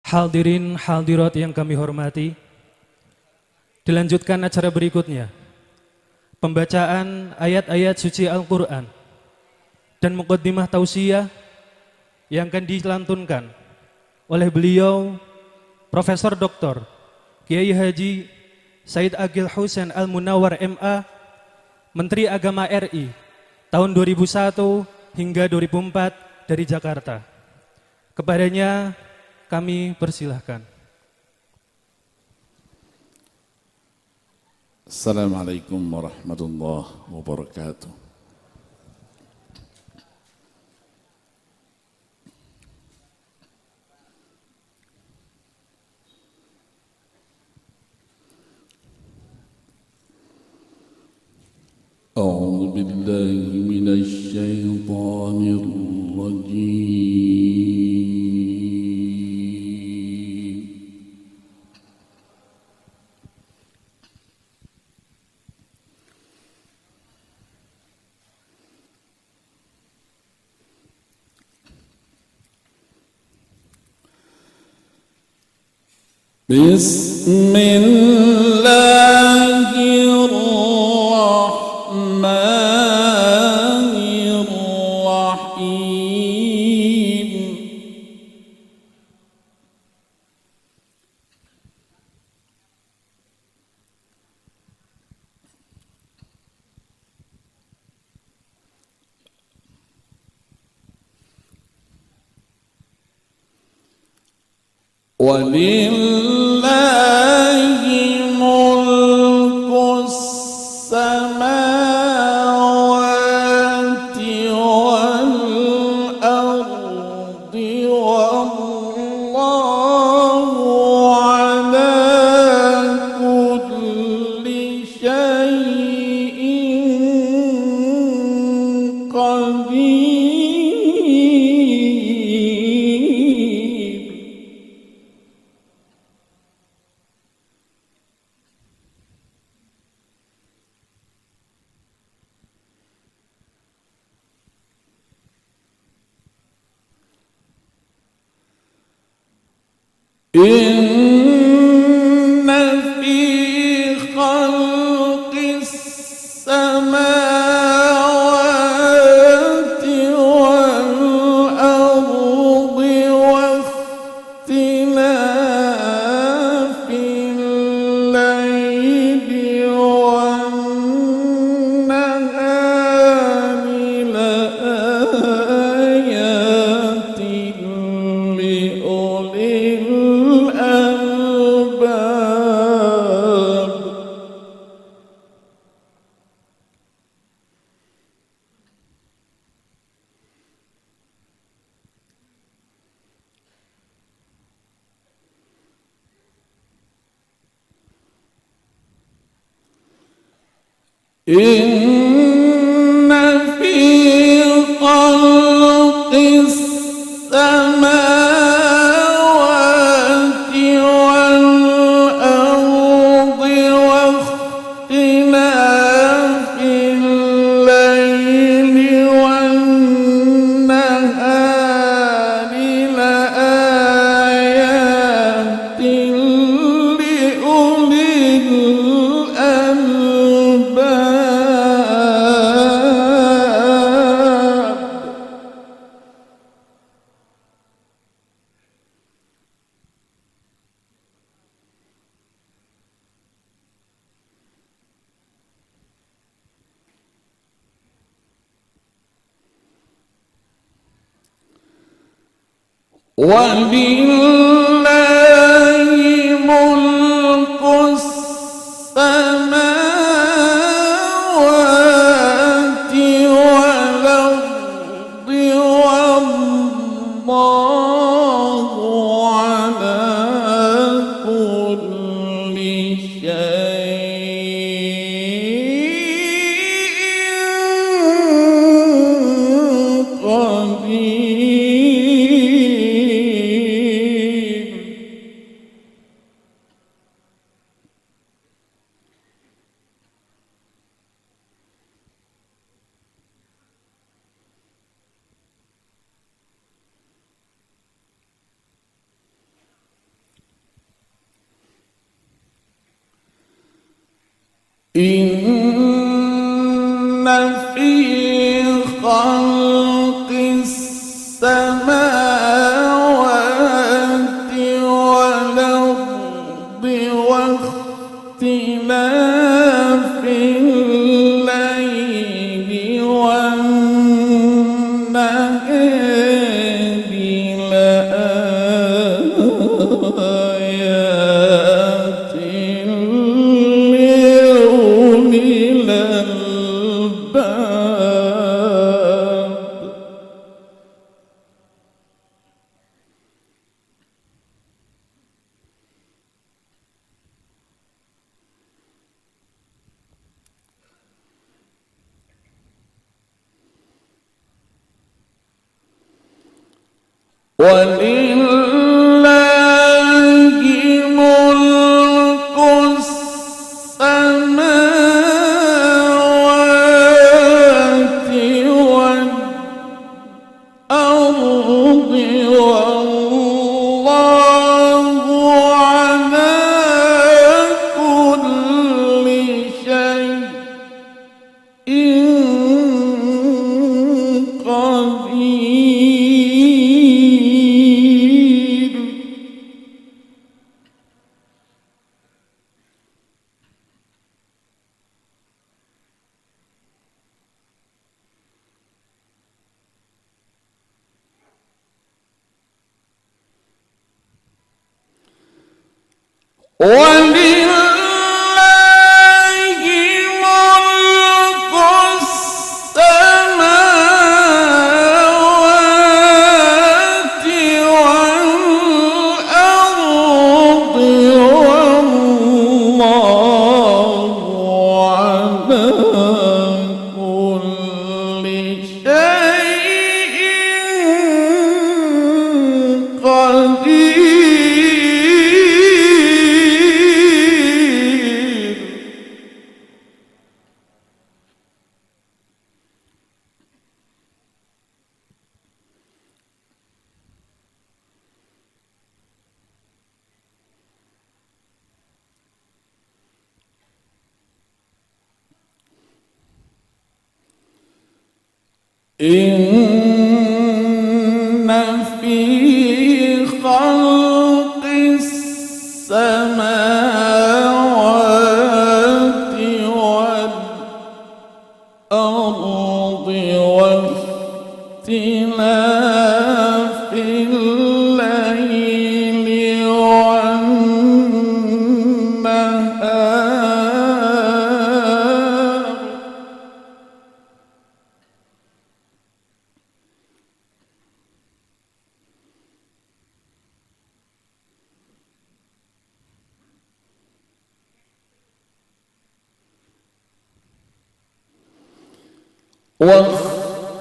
Hadirin hadirat yang kami hormati, dilanjutkan acara berikutnya, pembacaan ayat-ayat suci Al-Quran dan muqaddimah tausiyah yang akan dilantunkan oleh beliau Profesor Dr. Kiai Haji Said Agil Husain Al-Munawar MA, Menteri Agama RI tahun 2001 hingga 2004 dari Jakarta. Kepadanya kami persilahkan. Assalamualaikum warahmatullahi wabarakatuh. A'udzu billahi minasy syaithanir rajim. Bismillahirrahmanirrahim. Walillahi mulkus samawati wal ardi wallahu ala kulli syai'in qadir. Inna fi khalqis samawati wal ardi wa ikhtilafil layli wan nahari la ayatin li ulil albab. Inna fi khalqis samawati wal ardi wa ikhtilafil layli wan nahari la ayatin li ulil albab. Walillahi mulkus samawati wal ardi wallahu ala kulli syai'in qadir. إن في خلق السماوات والأرض واختلاف الليل والنهار لآيات لأولي الألباب. ولله ملك السماوات والأرض والله على كل شيء قدير. ولله ملك السماوات والأرض والله على كل شيء قدير. إن في خلق السماوات والأرض واختلاف الليل والنهار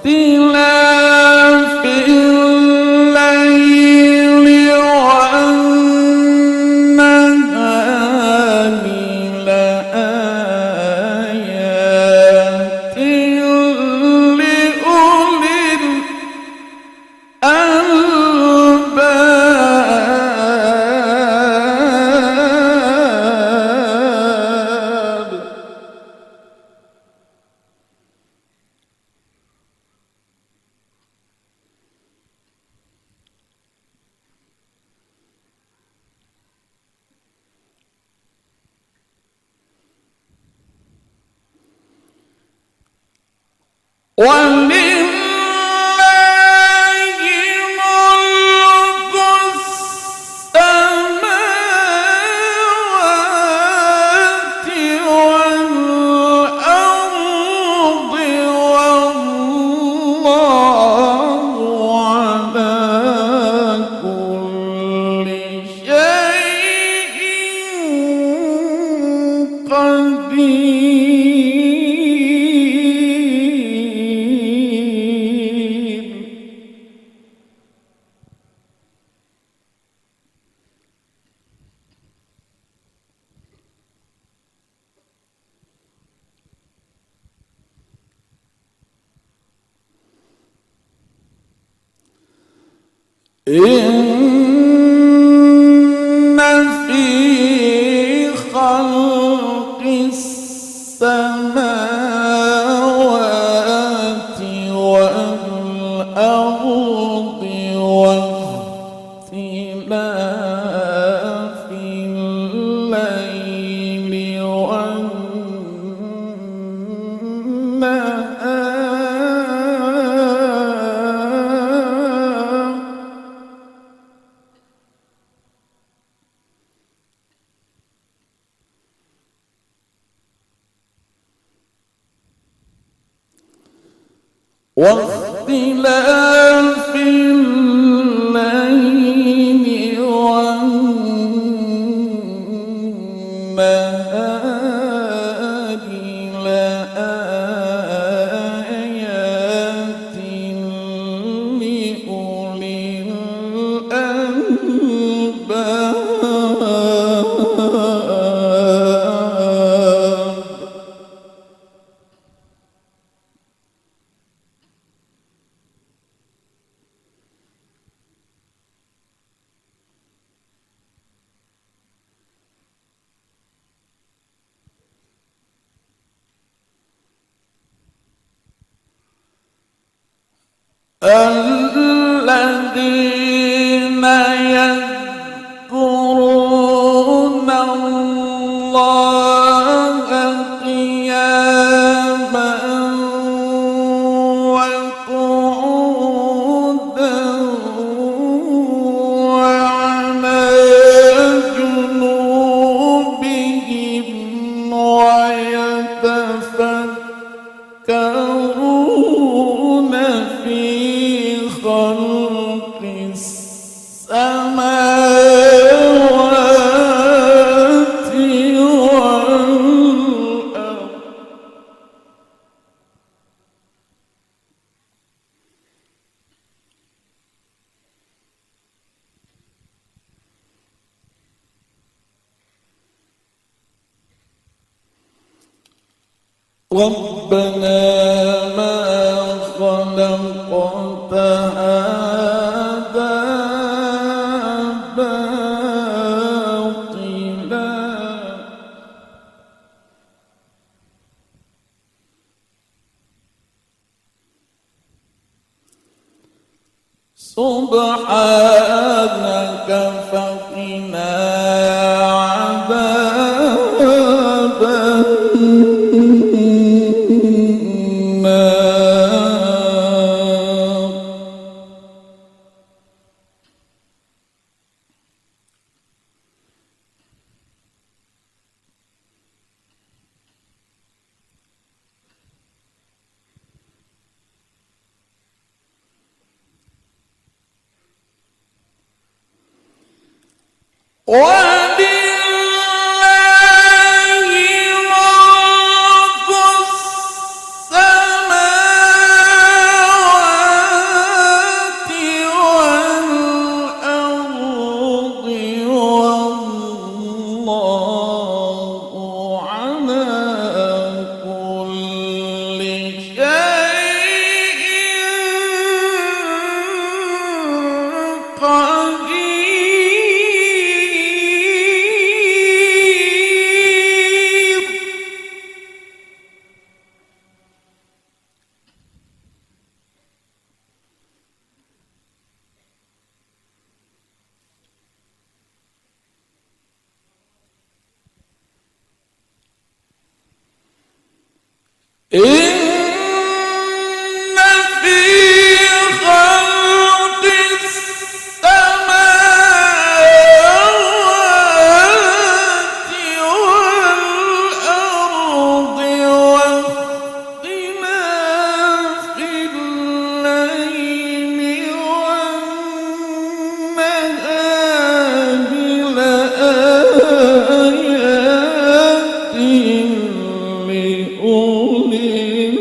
واختلاف الليل والنهار لآيات لأولي الألباب. ولله ملك السماوات والأرض والله على كل شيء قدير. إن في خلق السماوات اختلاف الليل والنهار واختلاف الليل والنهار لآيات لأولي الألباب الذين يذكرون الله قياما وقعودا وعلى جنوبهم ويتفكرون في خلق السماوات والأرض ربنا ما خلقت هذا باطلا سبحانك فقنا عذاب النار ولله ملك السماوات والأرض والله على كل شيء قدير إن في خلق السماوات والأرض واختلاف الليل والنهار لآيات لأولي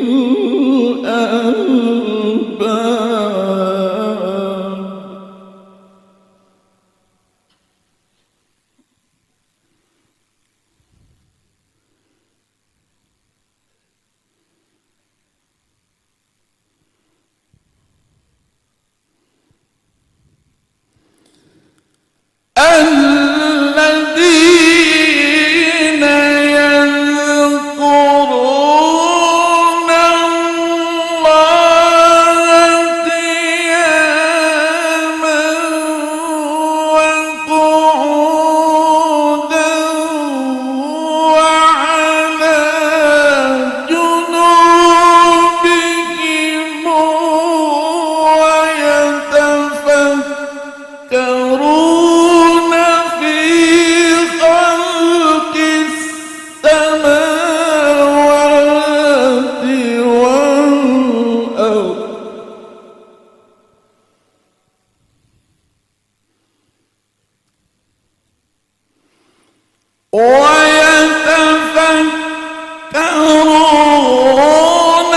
ويتفكرون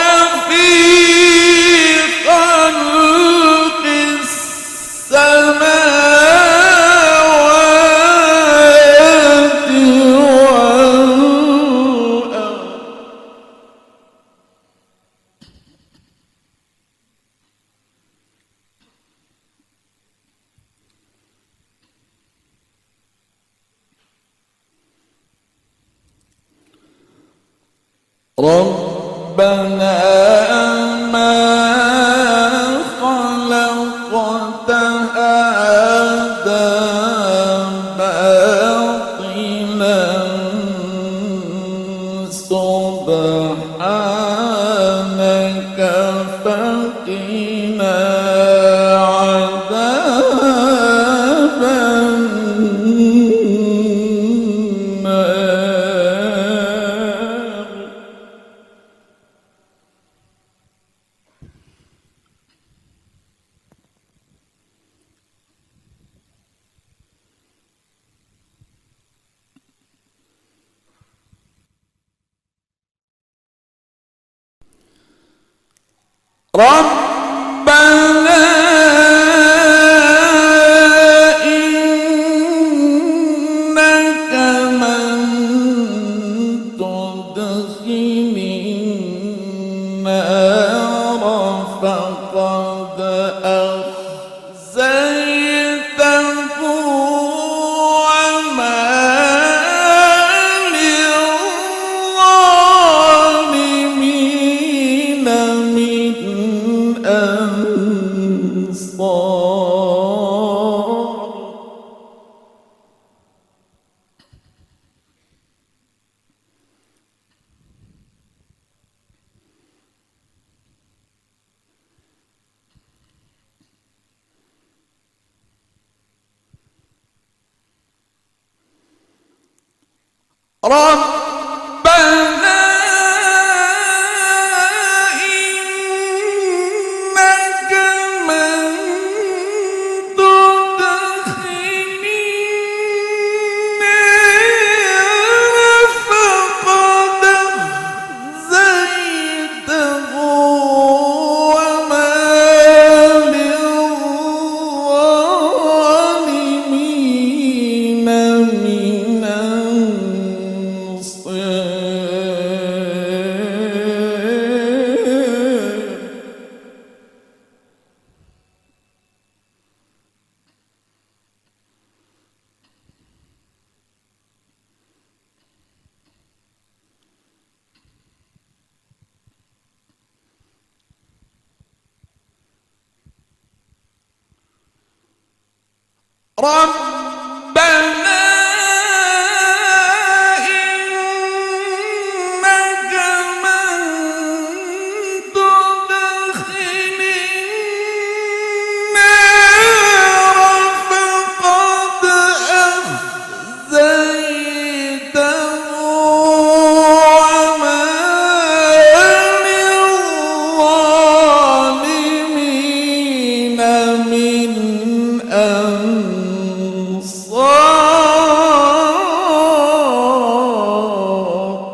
في خلق السماوات والأرض ربنا ما خلقت هذا باطلا سبحانك فقنا عذاب النار ربنا إنك من تدخل النار فقد أخزيته وما للظالمين من أنصار ربنا إنك من تدخل النار فقد أخزيته وما للظالمين من أنصار ربنا إنك من تدخل النار فقد أخزيته وما للظالمين من أنصار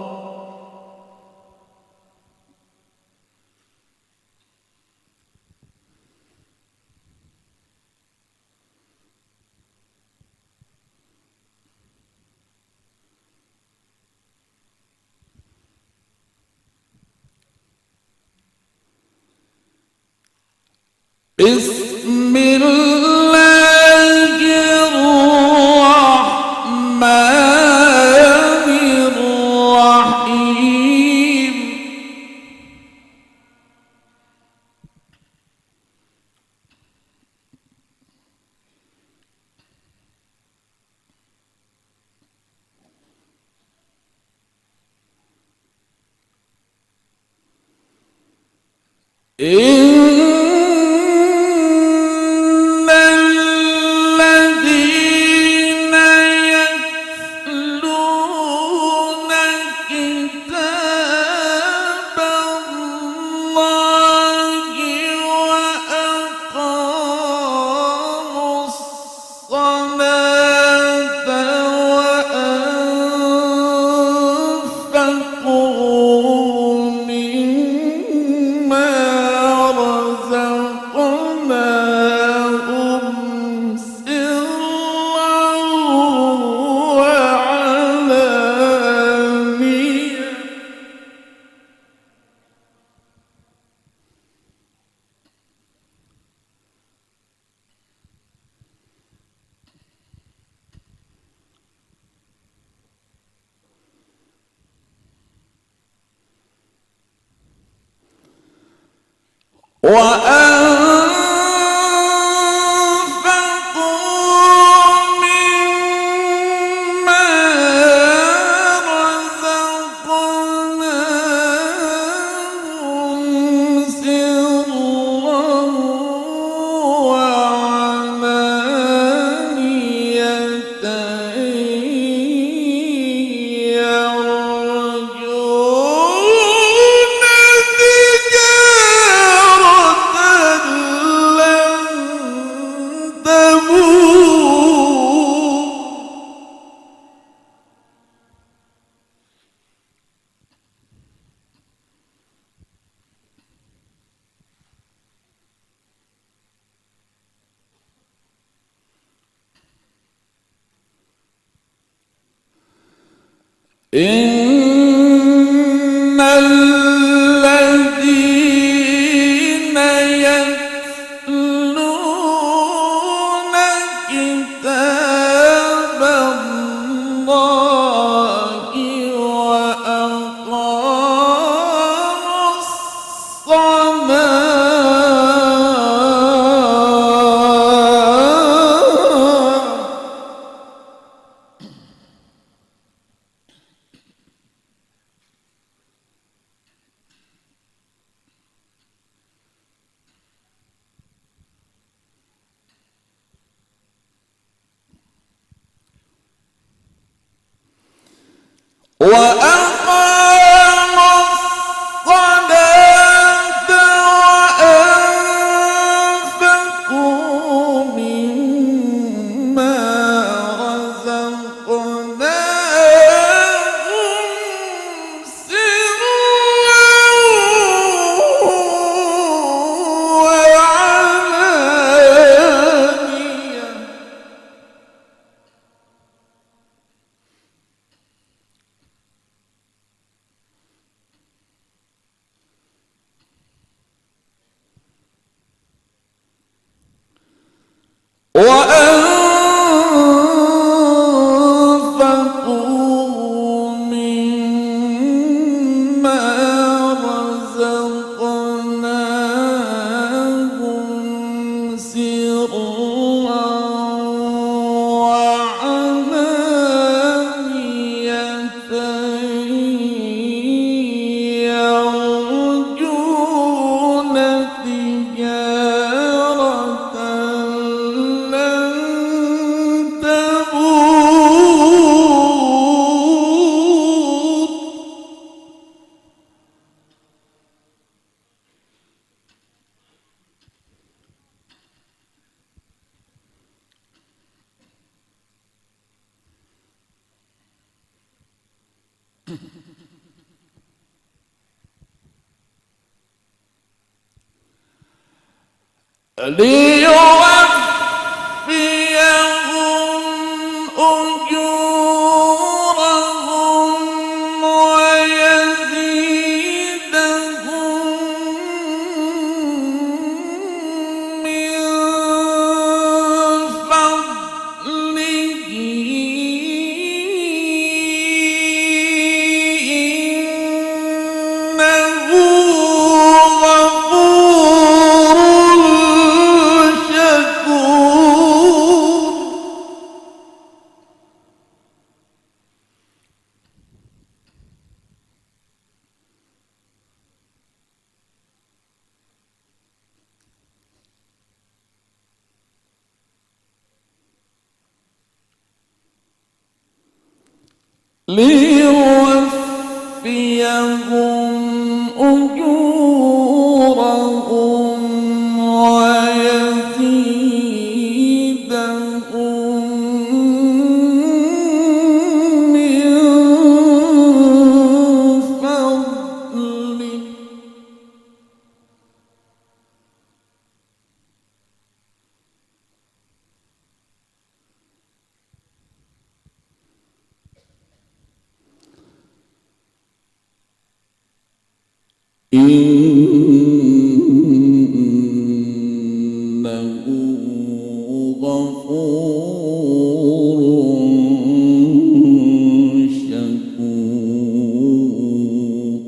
بسم الله الرحمن الرحيم إن الذين يتلون كتاب الله وأقاموا الصلاة وآتوا إن الذين يتلون كتاب الله وأقاموا الصلاة وأنفقوا مما رزقناهم سرا وعلانية وأنفقوا مما رزقناهم سرا وعلانية يرجون تجارة لن تبور ليوفيهم أجورهم ويزيدهم من فضله إنه غفور شكور ليوفيهم أجورهم ويزيدهم من فضله إنه غفور شكور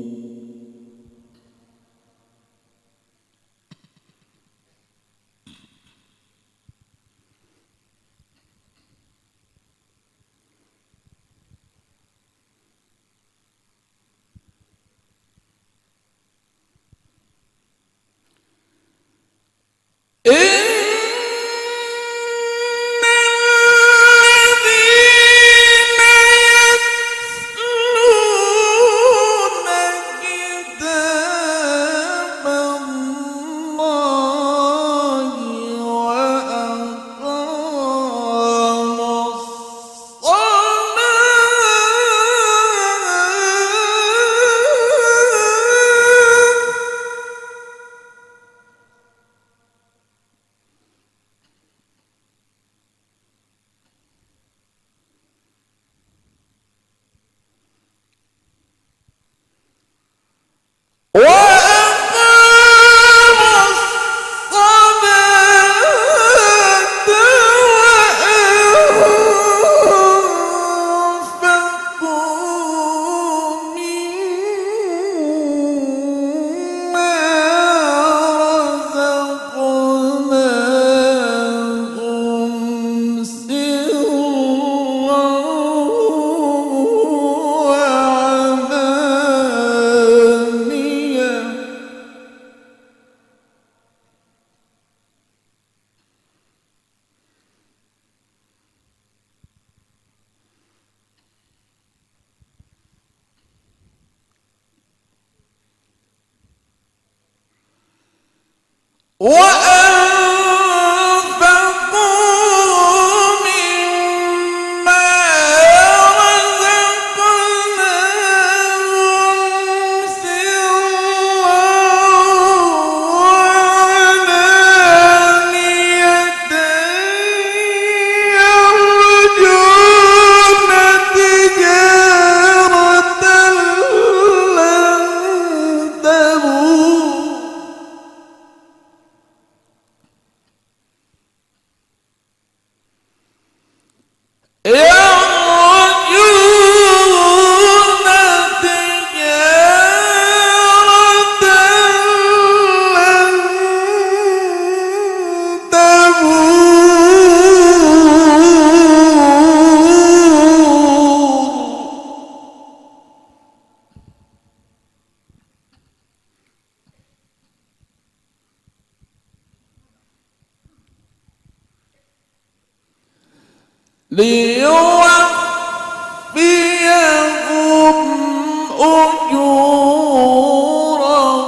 ليوفيهم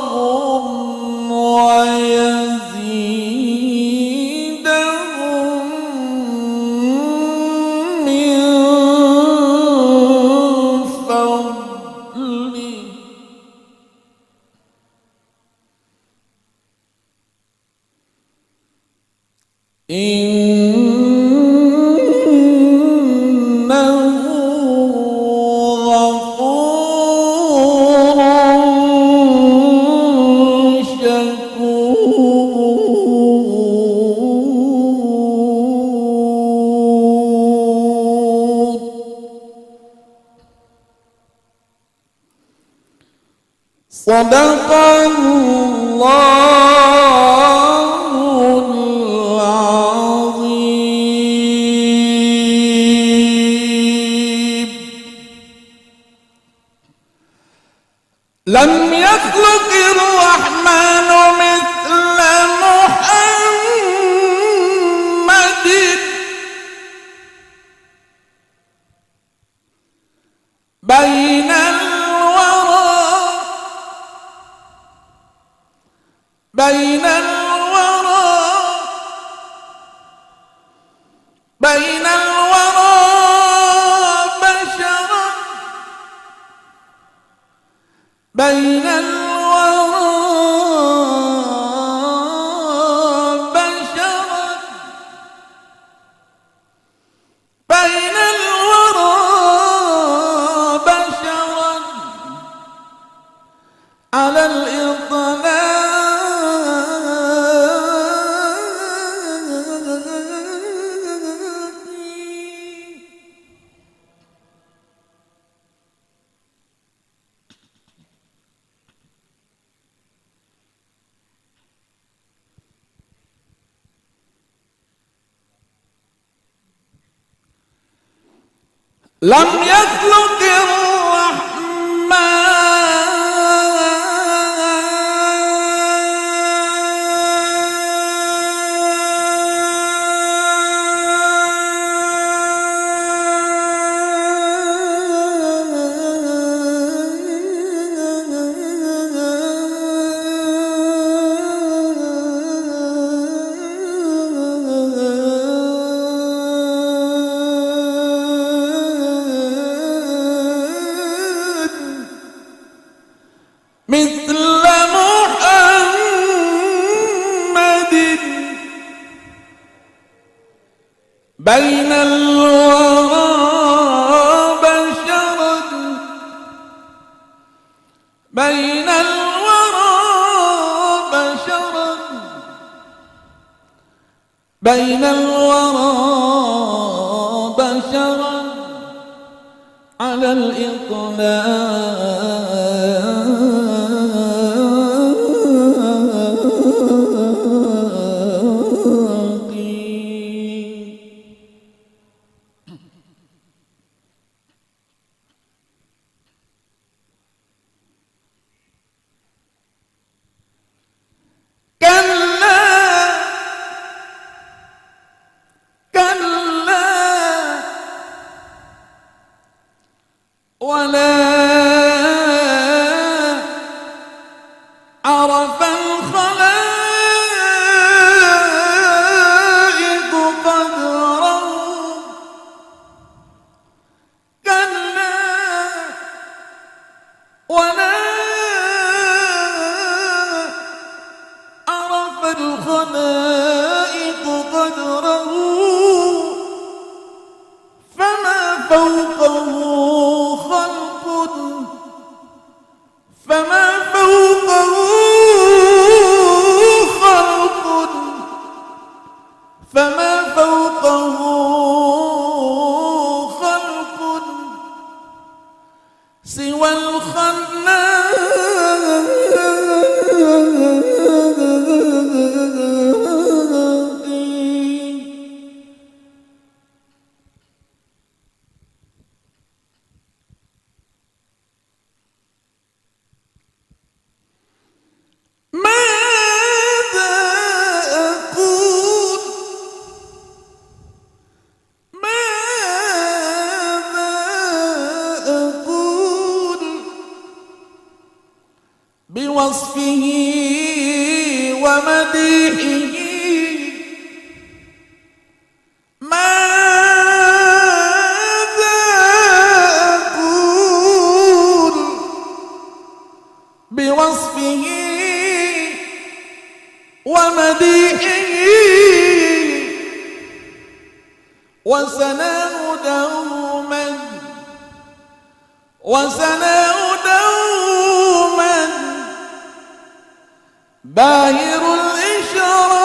أجورهم ويزيدهم من فضله صدق الله العظيم. لم يخلق الرحمن مثل محمد بين الورى بشرا بين الورى بشرا بين الورى بشرا على الإطلاق لم يخلق مثل محمد بين الورى بشرا بين الورى بشرا بين الورى بشرا على الإطلاق ولا عرف الخلائق ولا عرف الخلائق قدره فما فوقه خلق فما فوقه خلق فما فوقه خلق سوى الخلاق. ماذا أقول ماذا أقول بوصفه ومديحه ماذا أقول بوصفه ومديحه وسناه دوما وسناه دوما باهر الإشراق.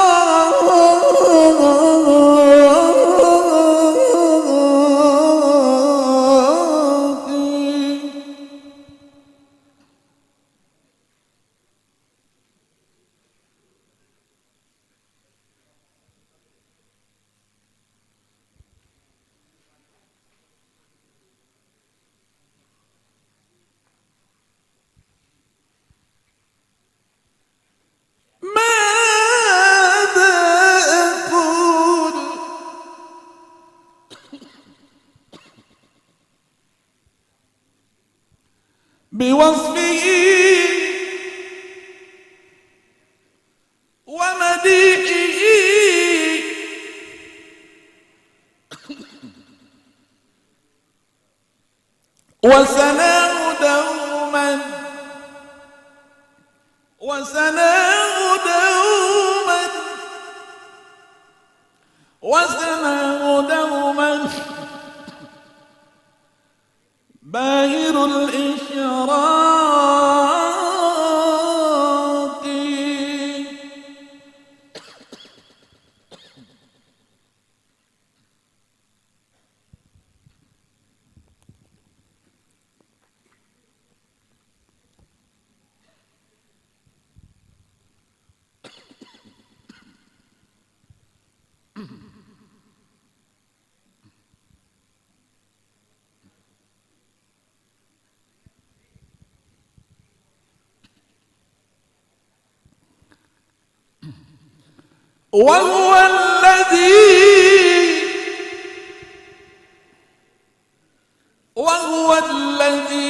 ماذا أقول بوصفه ومديحه وسناه دوما وسناه دوما وسناه دوما باهر الإشراق. وهو الذي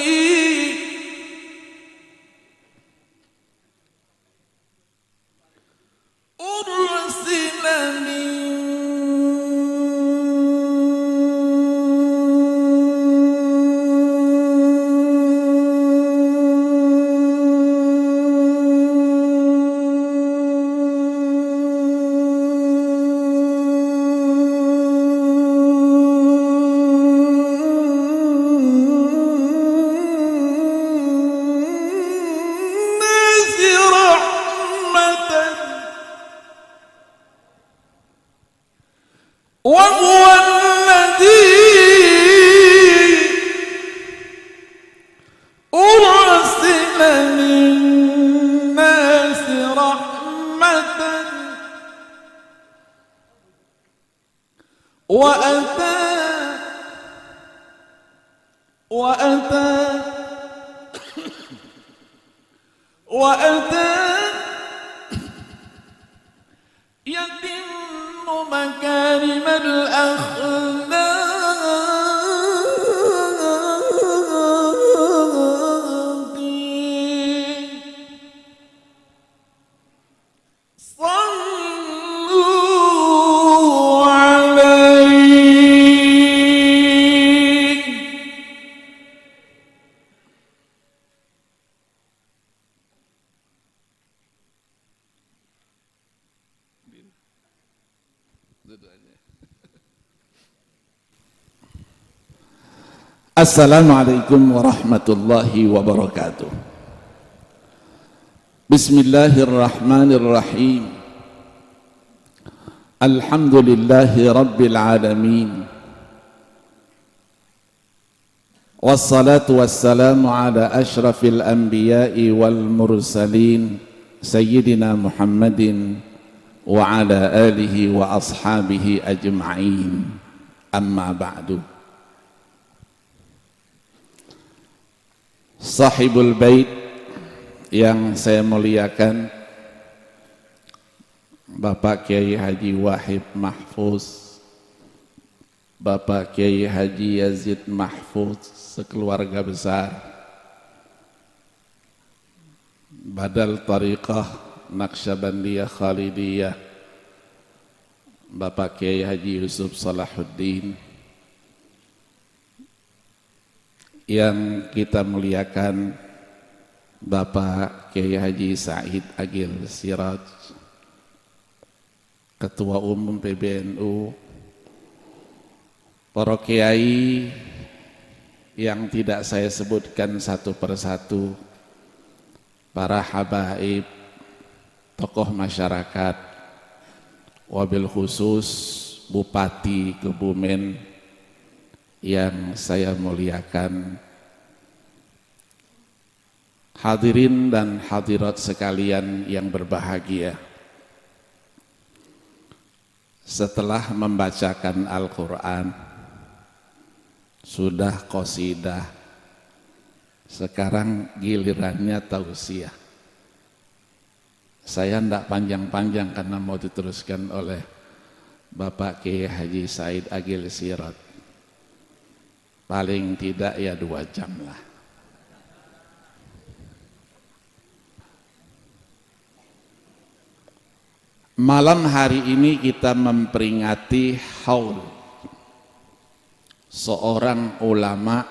أرسل الناس رحمة وهو الذي أرسل للناس رحمة وأتى يتم مكارم الأخلاق. صلوا عليه Assalamualaikum warahmatullahi wabarakatuh. Bismillahirrahmanirrahim. Alhamdulillahi rabbil alamin. Wassalatu wassalamu ala ashrafil anbiya'i wal mursalin Sayyidina Muhammadin wa ala alihi wa ashabihi ajma'in. Amma ba'du. Sahibul bait yang saya muliakan, Bapak Kiai Haji Wahid Mahfuz, Bapak Kiai Haji Yazid Mahfuz, sekeluarga besar Badal Tariqah Naqsyabandiyah Khalidiyah, Bapak Kiai Haji Yusuf Salahuddin, yang kita muliakan Bapak Kiai Haji Said Agil Siraj, Ketua Umum PBNU, para kiai yang tidak saya sebutkan satu persatu, para habaib, tokoh masyarakat, wabil khusus Bupati Kebumen yang saya muliakan, hadirin dan hadirat sekalian yang berbahagia. Setelah membacakan Al-Quran, sudah qasidah, sekarang gilirannya tausiah. Saya tidak panjang-panjang karena mau diteruskan oleh Bapak Kiai Haji Said Agil Siraj. Paling tidak ya 2 jam lah. Malam hari ini kita memperingati haul seorang ulama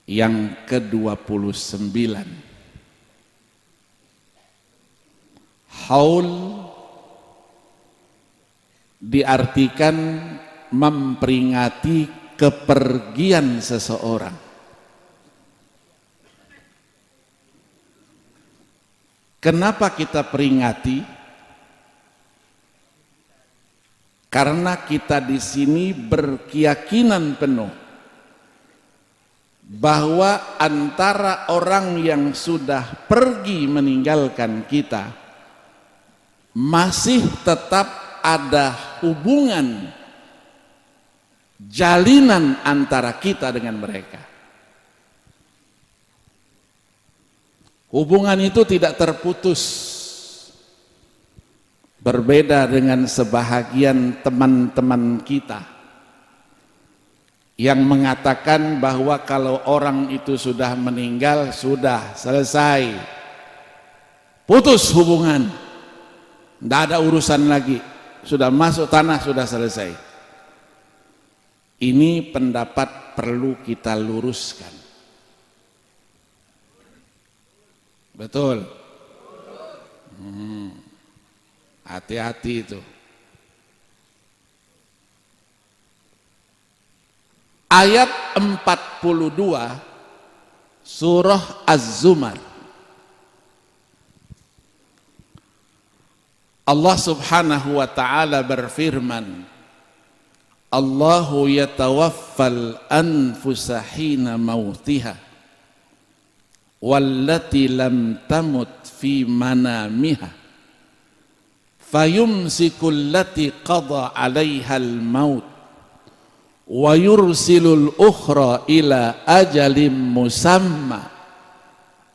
yang ke-29. Haul diartikan memperingati kepergian seseorang. Kenapa kita peringati? Karena kita di sini berkeyakinan penuh bahwa antara orang yang sudah pergi meninggalkan kita masih tetap ada hubungan, jalinan antara kita dengan mereka. Hubungan itu tidak terputus. Berbeda dengan sebahagian teman-teman kita yang mengatakan bahwa kalau orang itu sudah meninggal, sudah selesai, putus hubungan, tidak ada urusan lagi, sudah masuk tanah, sudah selesai. Ini pendapat perlu kita luruskan. Betul? Hati-hati itu. Ayat 42 surah Az-Zumar. Allah Subhanahu wa taala berfirman, Allahu yatawaffal anfusa hina mautiha wallati lam tamut fi manamiha fayumsikul lati qada 'alaiha al-maut wa yursilul ukhra ila ajalin musamma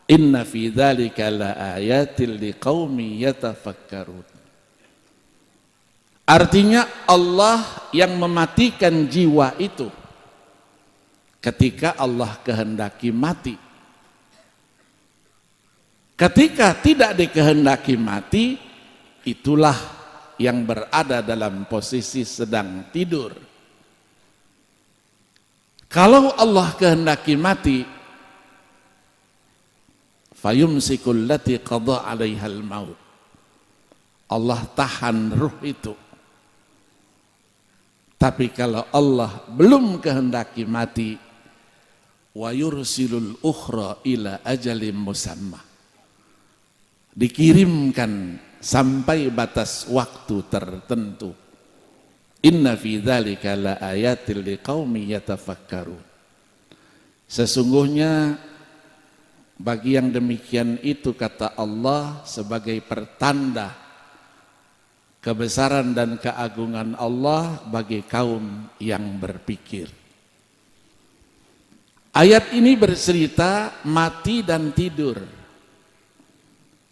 inna fi dzalika laayatil liqaumin yatafakkarun. Artinya Allah yang mematikan jiwa itu ketika Allah kehendaki mati. Ketika tidak dikehendaki mati, itulah yang berada dalam posisi sedang tidur. Kalau Allah kehendaki mati, fayumsikul lati qada 'alaihal maut. Allah tahan ruh itu. Tapi kalau Allah belum kehendaki mati, wa yursilul ukhra ila ajalim musamma, dikirimkan sampai batas waktu tertentu. Inna fi dzalika la ayatil liqaumi yatafakkarun. Sesungguhnya bagi yang demikian itu, kata Allah, sebagai pertanda kebesaran dan keagungan Allah bagi kaum yang berpikir. Ayat ini bercerita mati dan tidur.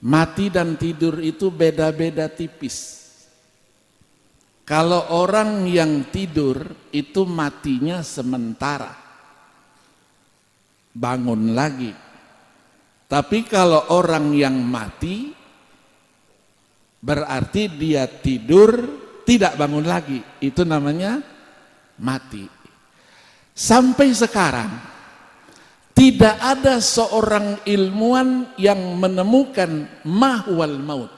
Mati dan tidur itu beda-beda tipis. Kalau orang yang tidur itu matinya sementara, bangun lagi. Tapi kalau orang yang mati, berarti dia tidur tidak bangun lagi. Itu namanya mati. Sampai sekarang tidak ada seorang ilmuwan yang menemukan mahwal maut.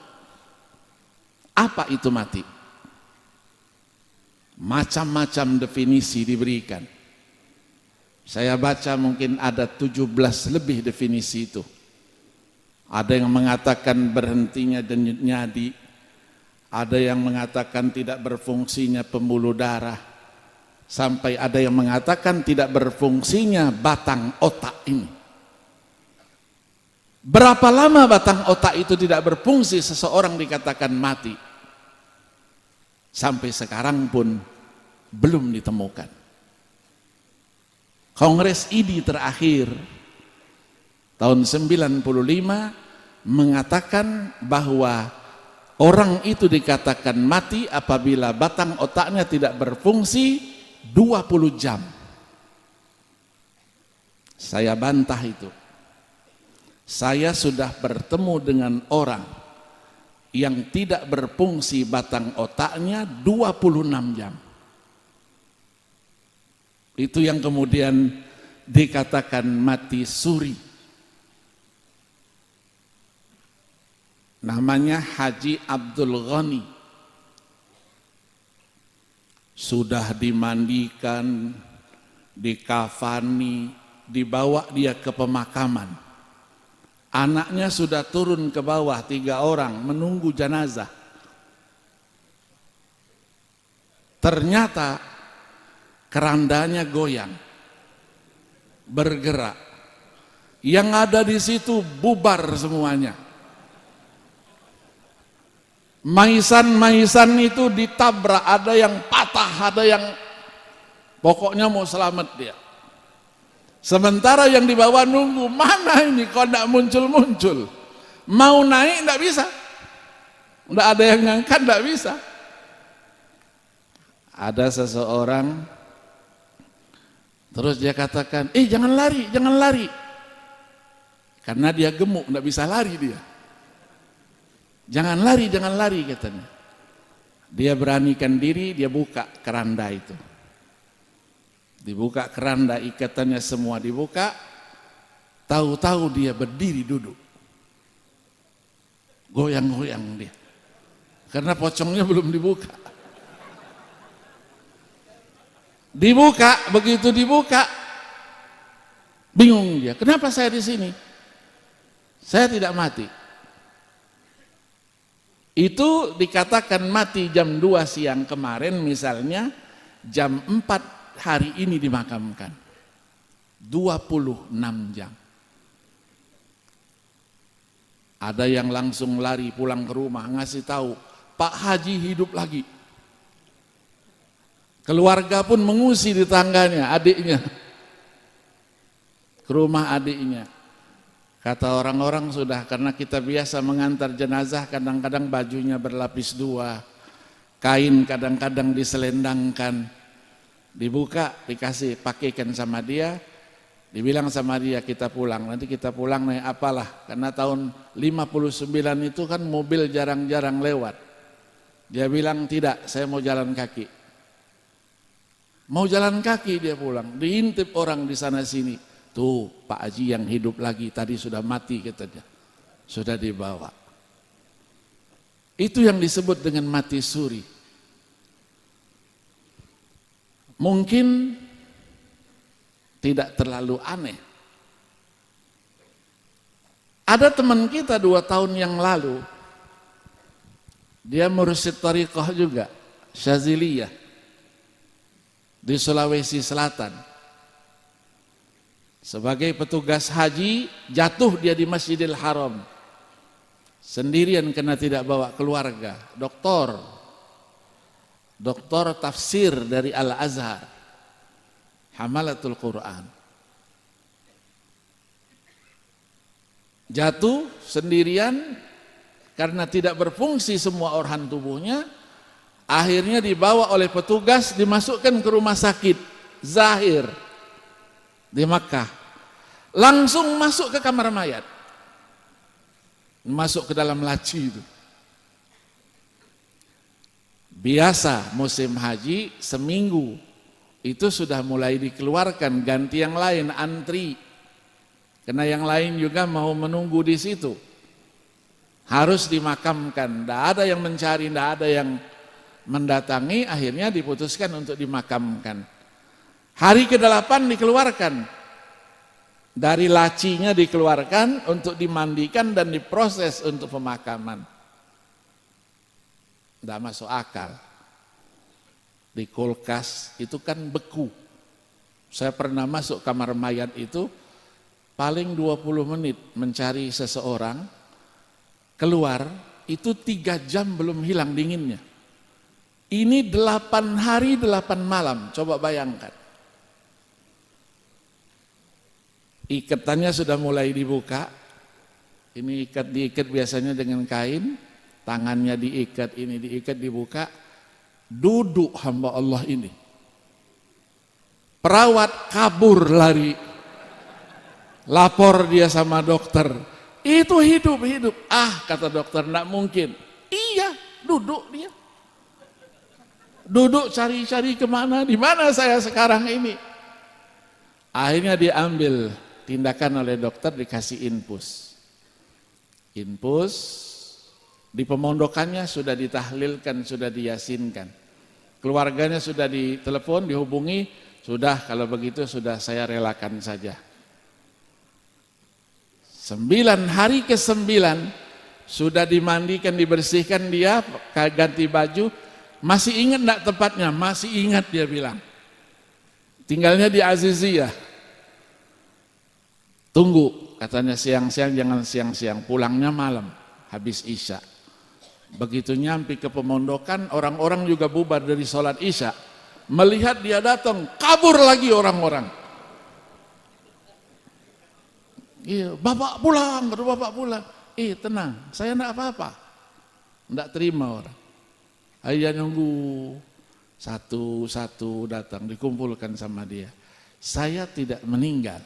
Apa itu mati? Macam-macam definisi diberikan. Saya baca mungkin ada 17 lebih definisi itu. Ada yang mengatakan berhentinya denyut nadi, ada yang mengatakan tidak berfungsinya pembuluh darah, sampai ada yang mengatakan tidak berfungsinya batang otak ini. Berapa lama batang otak itu tidak berfungsi seseorang dikatakan mati? Sampai sekarang pun belum ditemukan. Kongres ID terakhir tahun 95 mengatakan bahwa orang itu dikatakan mati apabila batang otaknya tidak berfungsi 20 jam. Saya bantah itu. Saya sudah bertemu dengan orang yang tidak berfungsi batang otaknya 26 jam. Itu yang kemudian dikatakan mati suri. Namanya Haji Abdul Ghani. Sudah dimandikan, dikafani, dibawa dia ke pemakaman. Anaknya sudah turun ke bawah 3 orang menunggu jenazah. Ternyata kerandanya goyang, bergerak. Yang ada di situ bubar semuanya. Maisan-maisan itu ditabrak, ada yang patah, ada yang pokoknya mau selamat dia. Sementara yang di bawah nunggu, mana ini kok tidak muncul-muncul. Mau naik tidak bisa, tidak ada yang ngangkat, tidak bisa. Ada seseorang terus dia katakan, jangan lari, jangan lari. Karena dia gemuk, tidak bisa lari dia. Jangan lari katanya. Dia beranikan diri, dia buka keranda itu. Dibuka keranda, ikatannya semua dibuka. Tahu-tahu dia berdiri duduk. Goyang-goyang dia. Karena pocongnya belum dibuka. Dibuka, begitu dibuka, bingung dia. Kenapa saya di sini? Saya tidak mati. Itu dikatakan mati jam 2 siang kemarin misalnya, jam 4 hari ini dimakamkan. 26 jam. Ada yang langsung lari pulang ke rumah ngasih tahu, Pak Haji hidup lagi. Keluarga pun mengusir di tangganya, adiknya. Ke rumah adiknya. Kata orang-orang sudah, karena kita biasa mengantar jenazah, kadang-kadang bajunya berlapis 2, kain kadang-kadang diselendangkan. Dibuka, dikasih, pakaikan sama dia, dibilang sama dia kita pulang, nanti kita pulang naik apalah, karena tahun 59 itu kan mobil jarang-jarang lewat. Dia bilang tidak, saya mau jalan kaki. Mau jalan kaki dia pulang, diintip orang di sana sini. Tuh Pak Haji yang hidup lagi, tadi sudah mati katanya, sudah dibawa. Itu yang disebut dengan mati suri. mungkin tidak terlalu aneh. Ada teman kita 2 tahun yang lalu, dia mursyid thariqah juga, Syaziliyah, di Sulawesi Selatan. Sebagai petugas haji, jatuh dia di Masjidil Haram. Sendirian karena tidak bawa keluarga. Doktor tafsir dari Al-Azhar, Hamalatul Quran. Jatuh sendirian karena tidak berfungsi semua organ tubuhnya. Akhirnya dibawa oleh petugas, dimasukkan ke rumah sakit Zahir di Makkah. Langsung masuk ke kamar mayat, masuk ke dalam laci itu. Biasa musim haji seminggu itu sudah mulai dikeluarkan, ganti yang lain, antri. Karena yang lain juga mau menunggu di situ. Harus dimakamkan, tidak ada yang mencari, tidak ada yang mendatangi, akhirnya diputuskan untuk dimakamkan. Hari ke-8 dikeluarkan. Dari lacinya dikeluarkan untuk dimandikan dan diproses untuk pemakaman. Tidak masuk akal. Di kulkas itu kan beku. Saya pernah masuk kamar mayat itu paling 20 menit mencari seseorang, keluar itu 3 jam belum hilang dinginnya. Ini 8 hari 8 malam, coba bayangkan. Ikatannya sudah mulai dibuka. Ini diikat biasanya dengan kain, tangannya diikat, ini diikat, dibuka. Duduk hamba Allah ini. Perawat kabur lari. Lapor dia sama dokter. Itu hidup. Ah, kata dokter, enggak mungkin. Iya, duduk dia. Duduk cari-cari kemana, di mana saya sekarang ini. Akhirnya diambil tindakan oleh dokter, dikasih infus. Infus, di pemondokannya sudah ditahlilkan, sudah diyasinkan. Keluarganya sudah ditelepon, dihubungi, sudah kalau begitu sudah saya relakan saja. 9 hari ke-9 sudah dimandikan, dibersihkan dia, ganti baju. Masih ingat enggak tempatnya? Masih ingat dia bilang. Tinggalnya di Aziziyah. Tunggu, katanya siang-siang, jangan siang-siang, pulangnya malam, habis Isya. Begitu nyampe ke pemondokan, orang-orang juga bubar dari sholat Isya. Melihat dia datang, kabur lagi orang-orang. Iya, bapak pulang, baru bapak pulang. Tenang, saya enggak apa-apa. Enggak terima orang. Ayah nunggu satu-satu datang, dikumpulkan sama dia. Saya tidak meninggal.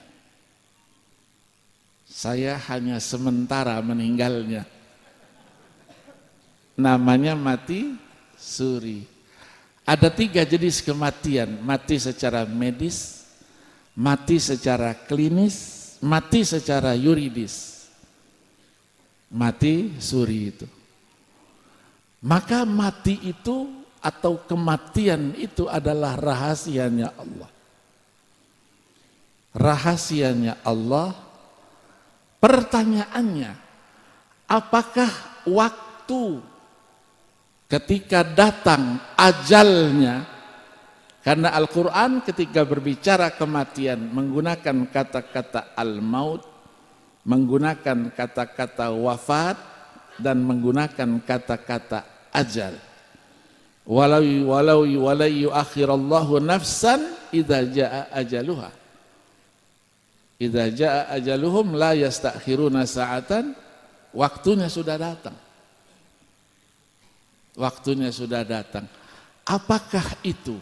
Saya hanya sementara meninggalnya. Namanya mati suri. Ada 3 jenis kematian. Mati secara medis, mati secara klinis, mati secara yuridis. Mati suri itu. Maka mati itu atau kematian itu adalah rahasianya Allah. Rahasianya Allah. Pertanyaannya, apakah waktu ketika datang ajalnya, karena Al-Quran ketika berbicara kematian menggunakan kata-kata al-maut, menggunakan kata-kata wafat, dan menggunakan kata-kata ajal. Walau yuakhirallahu nafsan idza jaa ajaluha. Idza jaa ajaluhum la yastakhiruna sa'atan. Waktunya sudah datang. Waktunya sudah datang. Apakah itu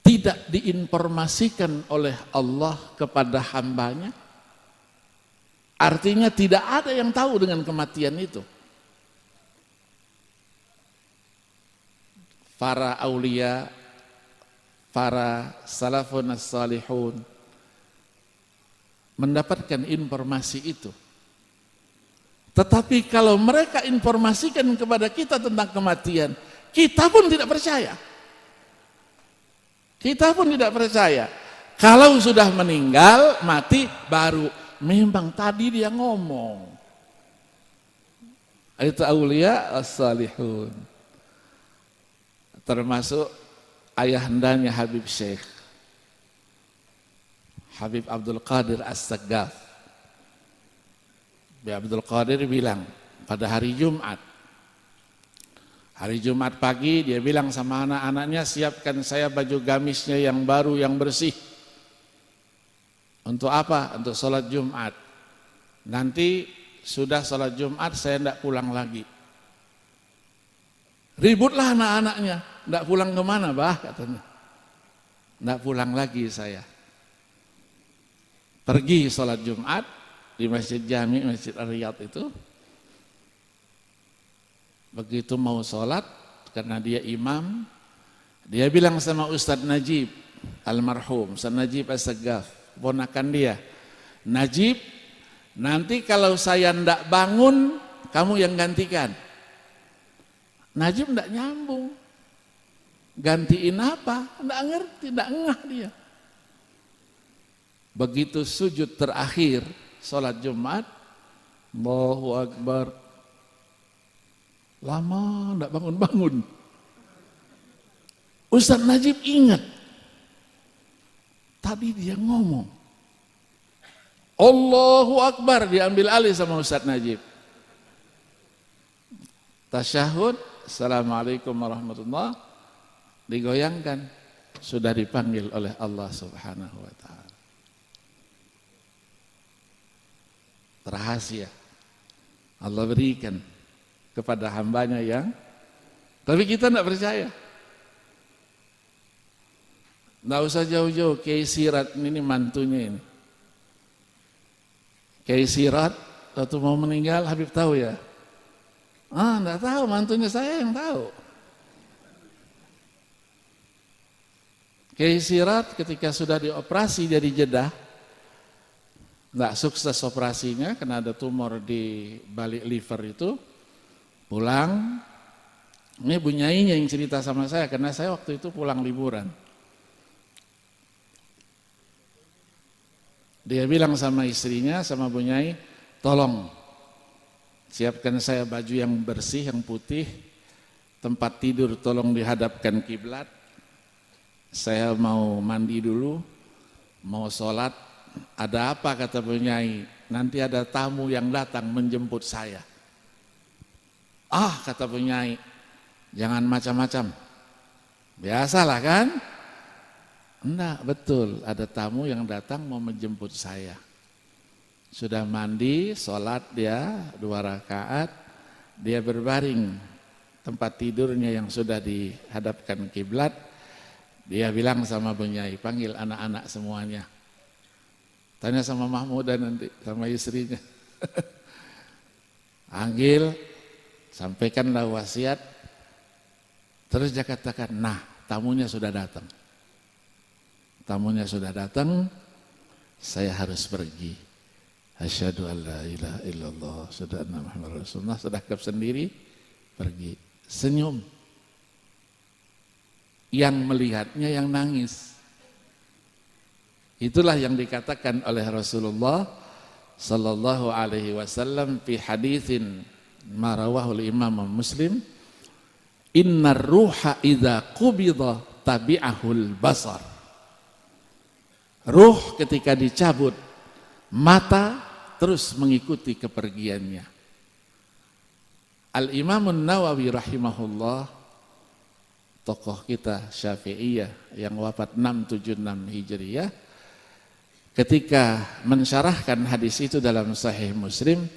tidak diinformasikan oleh Allah kepada hambanya? Artinya tidak ada yang tahu dengan kematian itu. Para aulia, para salafun as-salihun mendapatkan informasi itu. Tetapi kalau mereka informasikan kepada kita tentang kematian, kita pun tidak percaya. Kita pun tidak percaya. Kalau sudah meninggal, mati, baru memang tadi dia ngomong. Itu aulia as-salihun. Termasuk ayahandanya Habib Syekh Habib Abdul Qadir As-Saggaf. Abdul Qadir bilang pada hari Jumat pagi dia bilang sama anak-anaknya, siapkan saya baju gamisnya yang baru yang bersih. Untuk apa? Untuk sholat Jumat. Nanti sudah sholat Jumat saya tidak pulang lagi. Ributlah anak-anaknya, tidak pulang kemana bah katanya. Tidak pulang lagi saya. Pergi sholat Jumat di Masjid Jami, Masjid Ar-Riyadh itu. Begitu mau sholat, karena dia imam, dia bilang sama Ustadz Najib almarhum, Ustadz Najib As-Saggaf, ponakan dia, Najib, nanti kalau saya ndak bangun, kamu yang gantikan. Najib ndak nyambung, gantiin apa? Ndak ngerti, ndak ngeh dia. Begitu sujud terakhir, sholat Jumat, Allahu Akbar, lama ndak bangun-bangun. Ustadz Najib ingat, tadi dia ngomong, Allahu Akbar, diambil alih sama Ustadz Najib. Tasyahud, Assalamualaikum warahmatullahi, digoyangkan, sudah dipanggil oleh Allah Subhanahu wa ta'ala. Rahasia Allah berikan kepada hambanya yang, tapi kita tidak percaya. Tidak usah jauh-jauh, Kiai Sirat ini mantunya ini. Kiai Sirat waktu mau meninggal, Habib tahu ya? Tidak tahu, mantunya saya yang tahu. Kiai Sirat ketika sudah dioperasi dari Jeddah, tidak sukses operasinya karena ada tumor di balik liver itu, pulang. Ini Bu Nyainya yang cerita sama saya karena saya waktu itu pulang liburan. Dia bilang sama istrinya, sama Bu Nyai, tolong siapkan saya baju yang bersih, yang putih, tempat tidur tolong dihadapkan kiblat. Saya mau mandi dulu, mau sholat. Ada apa kata Bu Nyai? Nanti ada tamu yang datang menjemput saya. Kata Bu Nyai, jangan macam-macam. Biasalah kan? Enggak, betul. Ada tamu yang datang mau menjemput saya. Sudah mandi, sholat dia 2 rakaat, dia berbaring tempat tidurnya yang sudah dihadapkan kiblat. Dia bilang sama Bu Nyai, panggil anak-anak semuanya. Tanya sama Mahmudah nanti, sama istrinya. Panggil, sampaikanlah wasiat. Terus dia katakan, nah tamunya sudah datang. Tamunya sudah datang, saya harus pergi. Asyhadu an la ilaha illallah, asyhadu anna Muhammadar Rasulullah. Sedekap sendiri, pergi. Senyum. Yang melihatnya yang nangis. Itulah yang dikatakan oleh Rasulullah sallallahu alaihi wasallam fi haditsin ma rawahul Imam Muslim, innar ruha idza qubida tabi'ahul basar. Ruh ketika dicabut, mata terus mengikuti kepergiannya. Al-Imam Nawawi rahimahullah, tokoh kita Syafi'iyah yang wafat 676 Hijriyah, ketika mensyarahkan hadis itu dalam Sahih Muslim,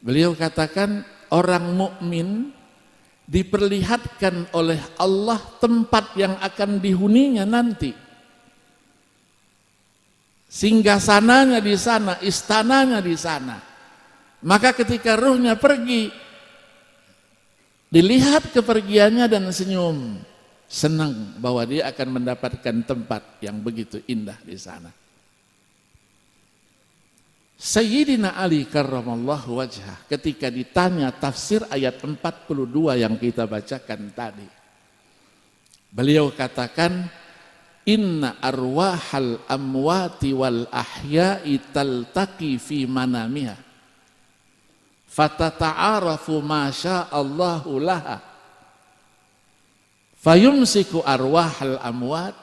beliau katakan orang mukmin diperlihatkan oleh Allah tempat yang akan dihuninya nanti. Singgasananya di sana, istananya di sana. Maka ketika ruhnya pergi, dilihat kepergiannya dan senyum, senang bahwa dia akan mendapatkan tempat yang begitu indah di sana. Sayyidina Ali karramallahu wajhah ketika ditanya tafsir ayat 42 yang kita bacakan tadi, beliau katakan, inna arwahal amwati wal ahya'i taltaqi fi manamiha fatata'arafu ma sya'allahu laha fayumsiku arwahal amwat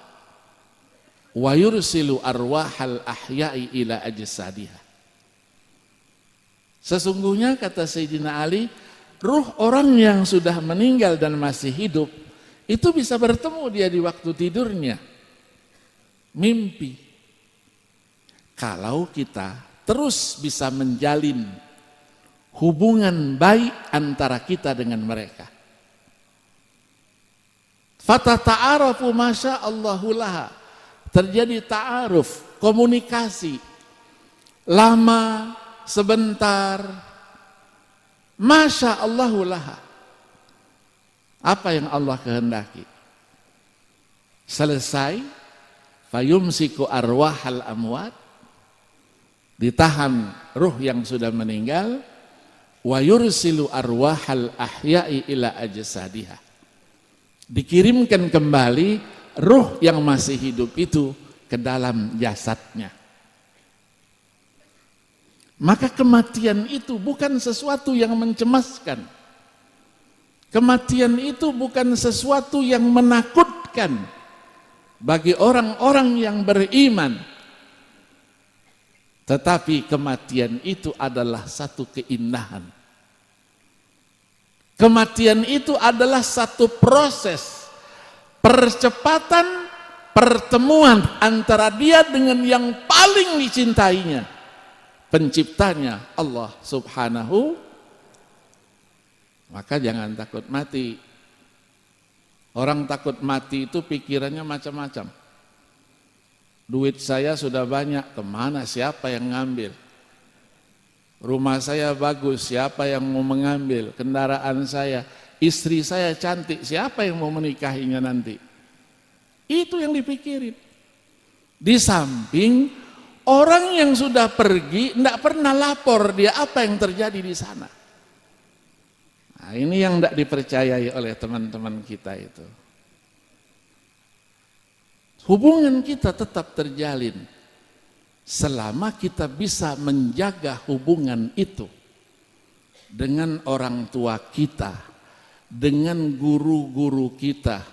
wa yursilu arwahal ahya'i ila ajsadiha. Sesungguhnya kata Sayyidina Ali, ruh orang yang sudah meninggal dan masih hidup itu bisa bertemu dia di waktu tidurnya, mimpi. Kalau kita terus bisa menjalin hubungan baik antara kita dengan mereka. Fatata'arafu masya'allahu laha. Terjadi ta'aruf, komunikasi. Lama, sebentar. Masya'allahu laha. Apa yang Allah kehendaki? Selesai, fayumsiku arwahal amwat, ditahan ruh yang sudah meninggal, wa yursilu arwahal ahya'i ila ajsadiha. Dikirimkan kembali ruh yang masih hidup itu ke dalam jasadnya. Maka kematian itu bukan sesuatu yang mencemaskan. Kematian itu bukan sesuatu yang menakutkan bagi orang-orang yang beriman. Tetapi kematian itu adalah satu keindahan. Kematian itu adalah satu proses percepatan pertemuan antara dia dengan yang paling dicintainya, penciptanya Allah Subhanahu. Maka jangan takut mati. Orang takut mati itu pikirannya macam-macam. Duit saya sudah banyak, kemana, siapa yang ngambil? Rumah saya bagus, siapa yang mau mengambil? Kendaraan saya, istri saya cantik, siapa yang mau menikahinya nanti? Itu yang dipikirin. Di samping orang yang sudah pergi tidak pernah lapor dia apa yang terjadi di sana. Nah, ini yang tidak dipercayai oleh teman-teman kita itu. Hubungan kita tetap terjalin selama kita bisa menjaga hubungan itu dengan orang tua kita, dengan guru-guru kita,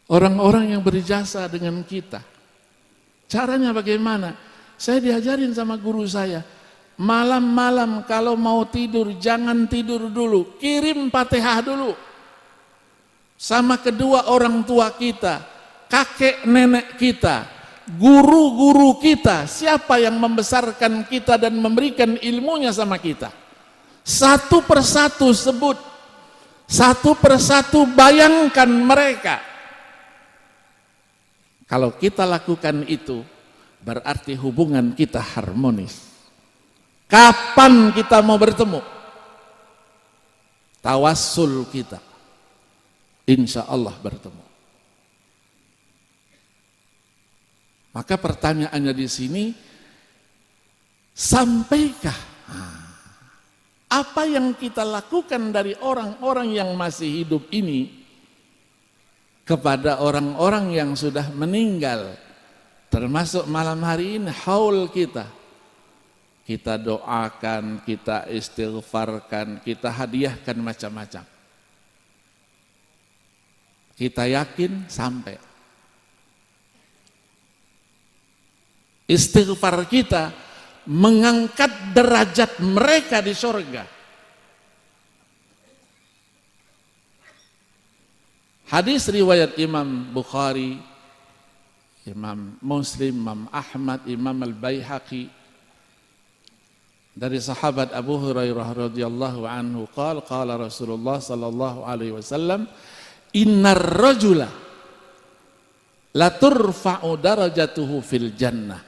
orang-orang yang berjasa dengan kita. Caranya bagaimana? Saya diajarin sama guru saya, malam-malam kalau mau tidur jangan tidur dulu, kirim Fatihah dulu sama kedua orang tua kita, kakek nenek kita, guru-guru kita, siapa yang membesarkan kita dan memberikan ilmunya sama kita. Satu persatu sebut, satu persatu bayangkan mereka. Kalau kita lakukan itu, berarti hubungan kita harmonis. Kapan kita mau bertemu? Tawassul kita, insya Allah bertemu. Maka pertanyaannya di sini, sampaikah apa yang kita lakukan dari orang-orang yang masih hidup ini kepada orang-orang yang sudah meninggal, termasuk malam hari ini haul kita doakan, kita istighfarkan, kita hadiahkan macam-macam. Kita yakin sampai. Istighfar kita mengangkat derajat mereka di surga. Hadis riwayat Imam Bukhari, Imam Muslim, Imam Ahmad, Imam Al-Baihaqi dari sahabat Abu Hurairah radhiyallahu anhu qala Rasulullah sallallahu alaihi wasallam, innar rajula la turfa'u darajatuhu fil jannah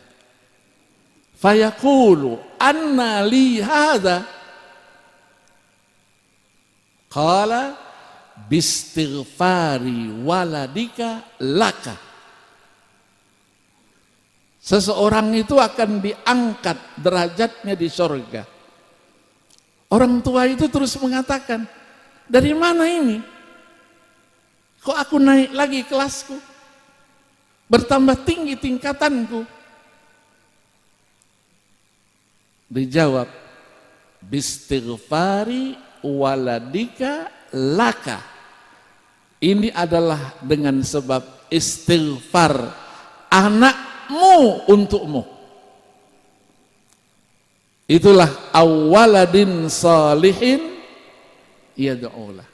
fayaqulu anna li hadha qala bistighfari waladika laka. Seseorang itu akan diangkat derajatnya di surga. Orang tua itu terus mengatakan, dari mana ini? Kok aku naik lagi kelasku? Bertambah tinggi tingkatanku. Dijawab, bistighfari waladika laka. Ini adalah dengan sebab istighfar anakmu untukmu. Itulah awaladin salihin yad'ulah.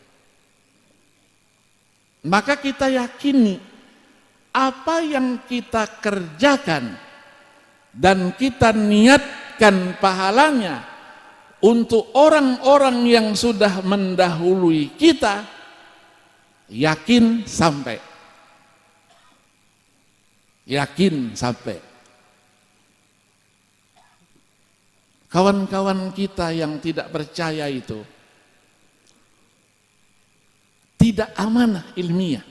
Maka kita yakini apa yang kita kerjakan dan kita niatkan pahalanya untuk orang-orang yang sudah mendahului kita, yakin sampai. Yakin sampai. Kawan-kawan kita yang tidak percaya itu tidak amanah ilmiah.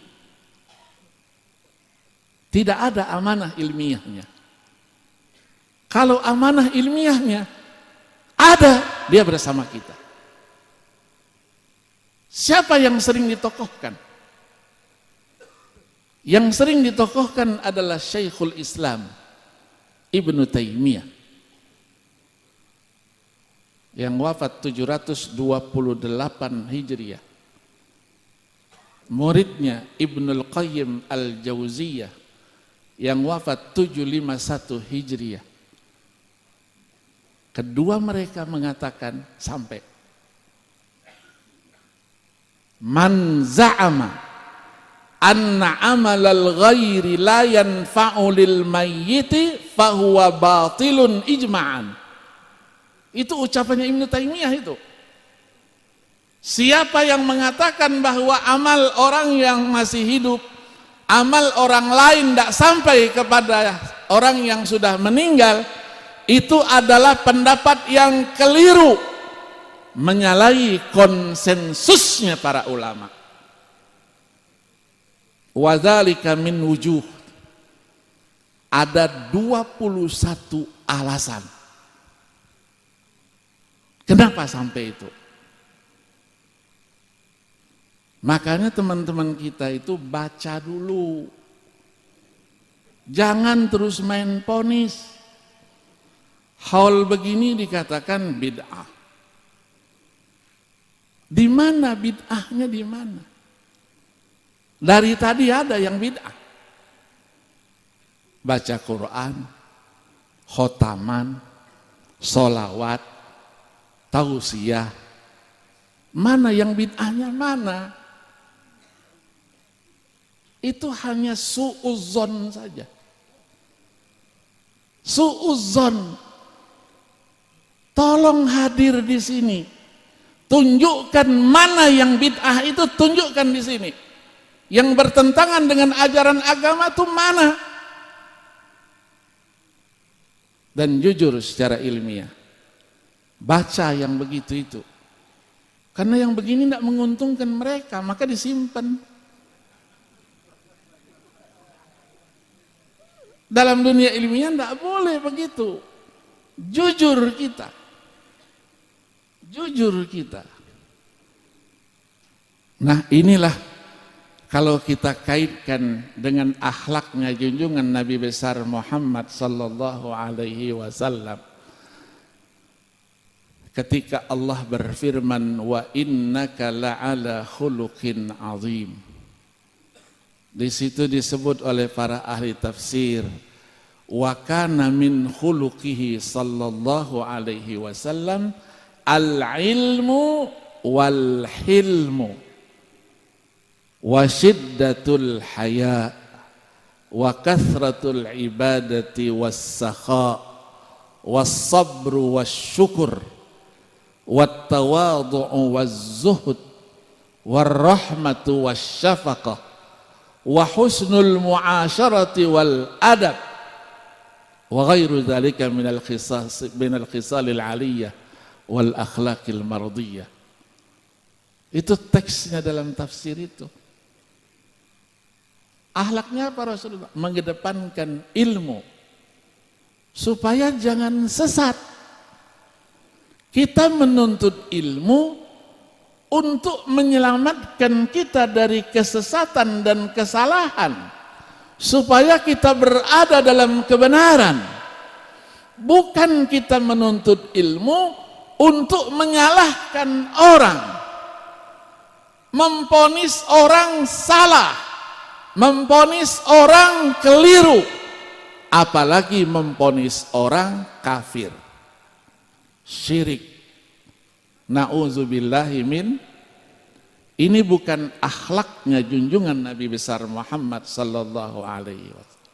Tidak ada amanah ilmiahnya. Kalau amanah ilmiahnya ada, dia bersama kita. Siapa yang sering ditokohkan? Yang sering ditokohkan adalah Syekhul Islam Ibnu Taimiyah yang wafat 728 Hijriah. Muridnya Ibnul Qayyim Al-Jauziyah yang wafat 751 Hijriah. Kedua mereka mengatakan sampai man za'ama anna amalal ghairi la yanfa'u lil mayyiti fahuwa batilun ijma'an. Itu ucapannya Ibnu Taimiyah itu. Siapa yang mengatakan bahwa amal orang yang masih hidup, amal orang lain tidak sampai kepada orang yang sudah meninggal, itu adalah pendapat yang keliru, menyalahi konsensusnya para ulama. Wadzalika min wujuh. Ada 21 alasan. Kenapa sampai itu? Makanya teman-teman kita itu baca dulu. Jangan terus main ponis. Hal begini dikatakan bid'ah. Di mana bid'ahnya di mana? Dari tadi ada yang bid'ah. Baca Quran, khotaman, sholawat, tausiyah. Mana yang bid'ahnya mana? Itu hanya su'uzzon saja. Su'uzzon. Tolong hadir di sini. Tunjukkan mana yang bid'ah itu, tunjukkan di sini. Yang bertentangan dengan ajaran agama itu mana? Dan jujur secara ilmiah, baca yang begitu itu. Karena yang begini tidak menguntungkan mereka, maka disimpan. Dalam dunia ilmiah tidak boleh begitu. Jujur kita. Jujur kita. Nah inilah kalau kita kaitkan dengan akhlaknya junjungan Nabi besar Muhammad sallallahu alaihi wasallam. Ketika Allah berfirman, wa innaka la'ala khuluqin azim. Di situ disebut oleh para ahli tafsir, wa kana min khuluqihi sallallahu alaihi wasallam al-ilmu wal hilmu wa shiddatul haya wa kathratul ibadati was sakha was sabru was syukur wat tawadhu'u waz zuhud war rahmatu was syafaqah wa husnul mu'asyarati wal adab wa ghairu dzalika minal khisalil aliyah wal akhlaqil mardiyah. Itu teksnya dalam tafsir itu. Akhlaknya para Rasulullah mengedepankan ilmu supaya jangan sesat. Kita menuntut ilmu untuk menyelamatkan kita dari kesesatan dan kesalahan, supaya kita berada dalam kebenaran. Bukan kita menuntut ilmu untuk menyalahkan orang, memponis orang salah, memponis orang keliru, apalagi memponis orang kafir, syirik. Na'udzubillahi min. Ini bukan akhlaknya junjungan Nabi besar Muhammad sallallahu alaihi wasallam.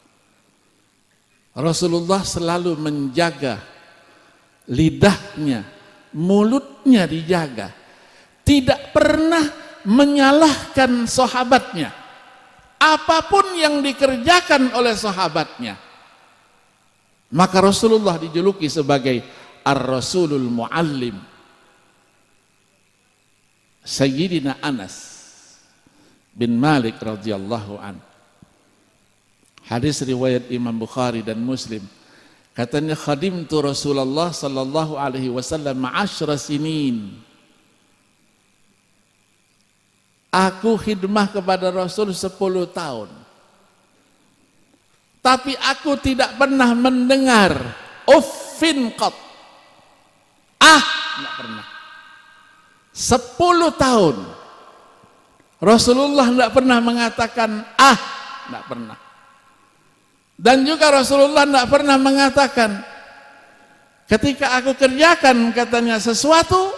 Rasulullah selalu menjaga lidahnya, mulutnya dijaga, tidak pernah menyalahkan sahabatnya apapun yang dikerjakan oleh sahabatnya. Maka Rasulullah dijuluki sebagai Ar-Rasulul Muallim. Sayyidina Anas bin Malik radhiyallahu an, hadis riwayat Imam Bukhari dan Muslim, katanya khadimtu Rasulullah sallallahu alaihi wasallam 10 sinin. Aku khidmah kepada Rasul 10 tahun. Tapi aku tidak pernah mendengar uffin qat. Tidak pernah. 10 tahun Rasulullah tidak pernah mengatakan tidak pernah. Dan juga Rasulullah tidak pernah mengatakan, ketika aku kerjakan katanya sesuatu,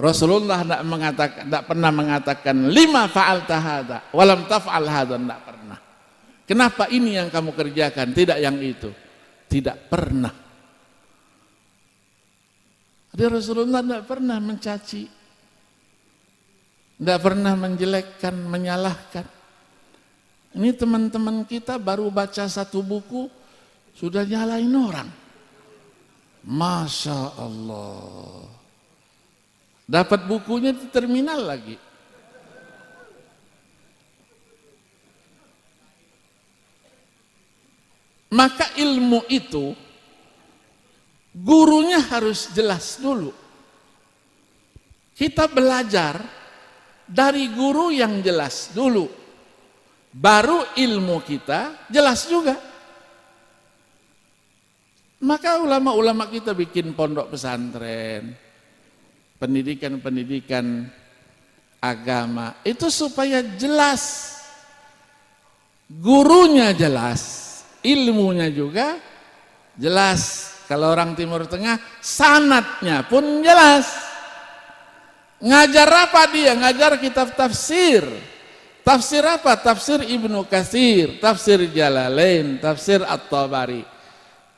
Rasulullah tidak pernah mengatakan lima fa'alta hadza walam taf'al hadza, tidak pernah. Kenapa ini yang kamu kerjakan, tidak yang itu? Tidak pernah. Jadi Rasulullah tidak pernah mencaci, tidak pernah menjelekkan, menyalahkan. Ini teman-teman kita baru baca 1 buku sudah nyalain orang. Masya Allah. Dapat bukunya di terminal lagi. Maka ilmu itu gurunya harus jelas dulu. Kita belajar dari guru yang jelas dulu, baru ilmu kita jelas juga. Maka ulama-ulama kita bikin pondok pesantren, pendidikan-pendidikan agama, itu supaya jelas, gurunya jelas, ilmunya juga jelas. Kalau orang Timur Tengah, sanadnya pun jelas. Ngajar apa dia? Ngajar kitab tafsir. Tafsir apa? Tafsir Ibnu Katsir, tafsir Jalalain, tafsir At-Tabari.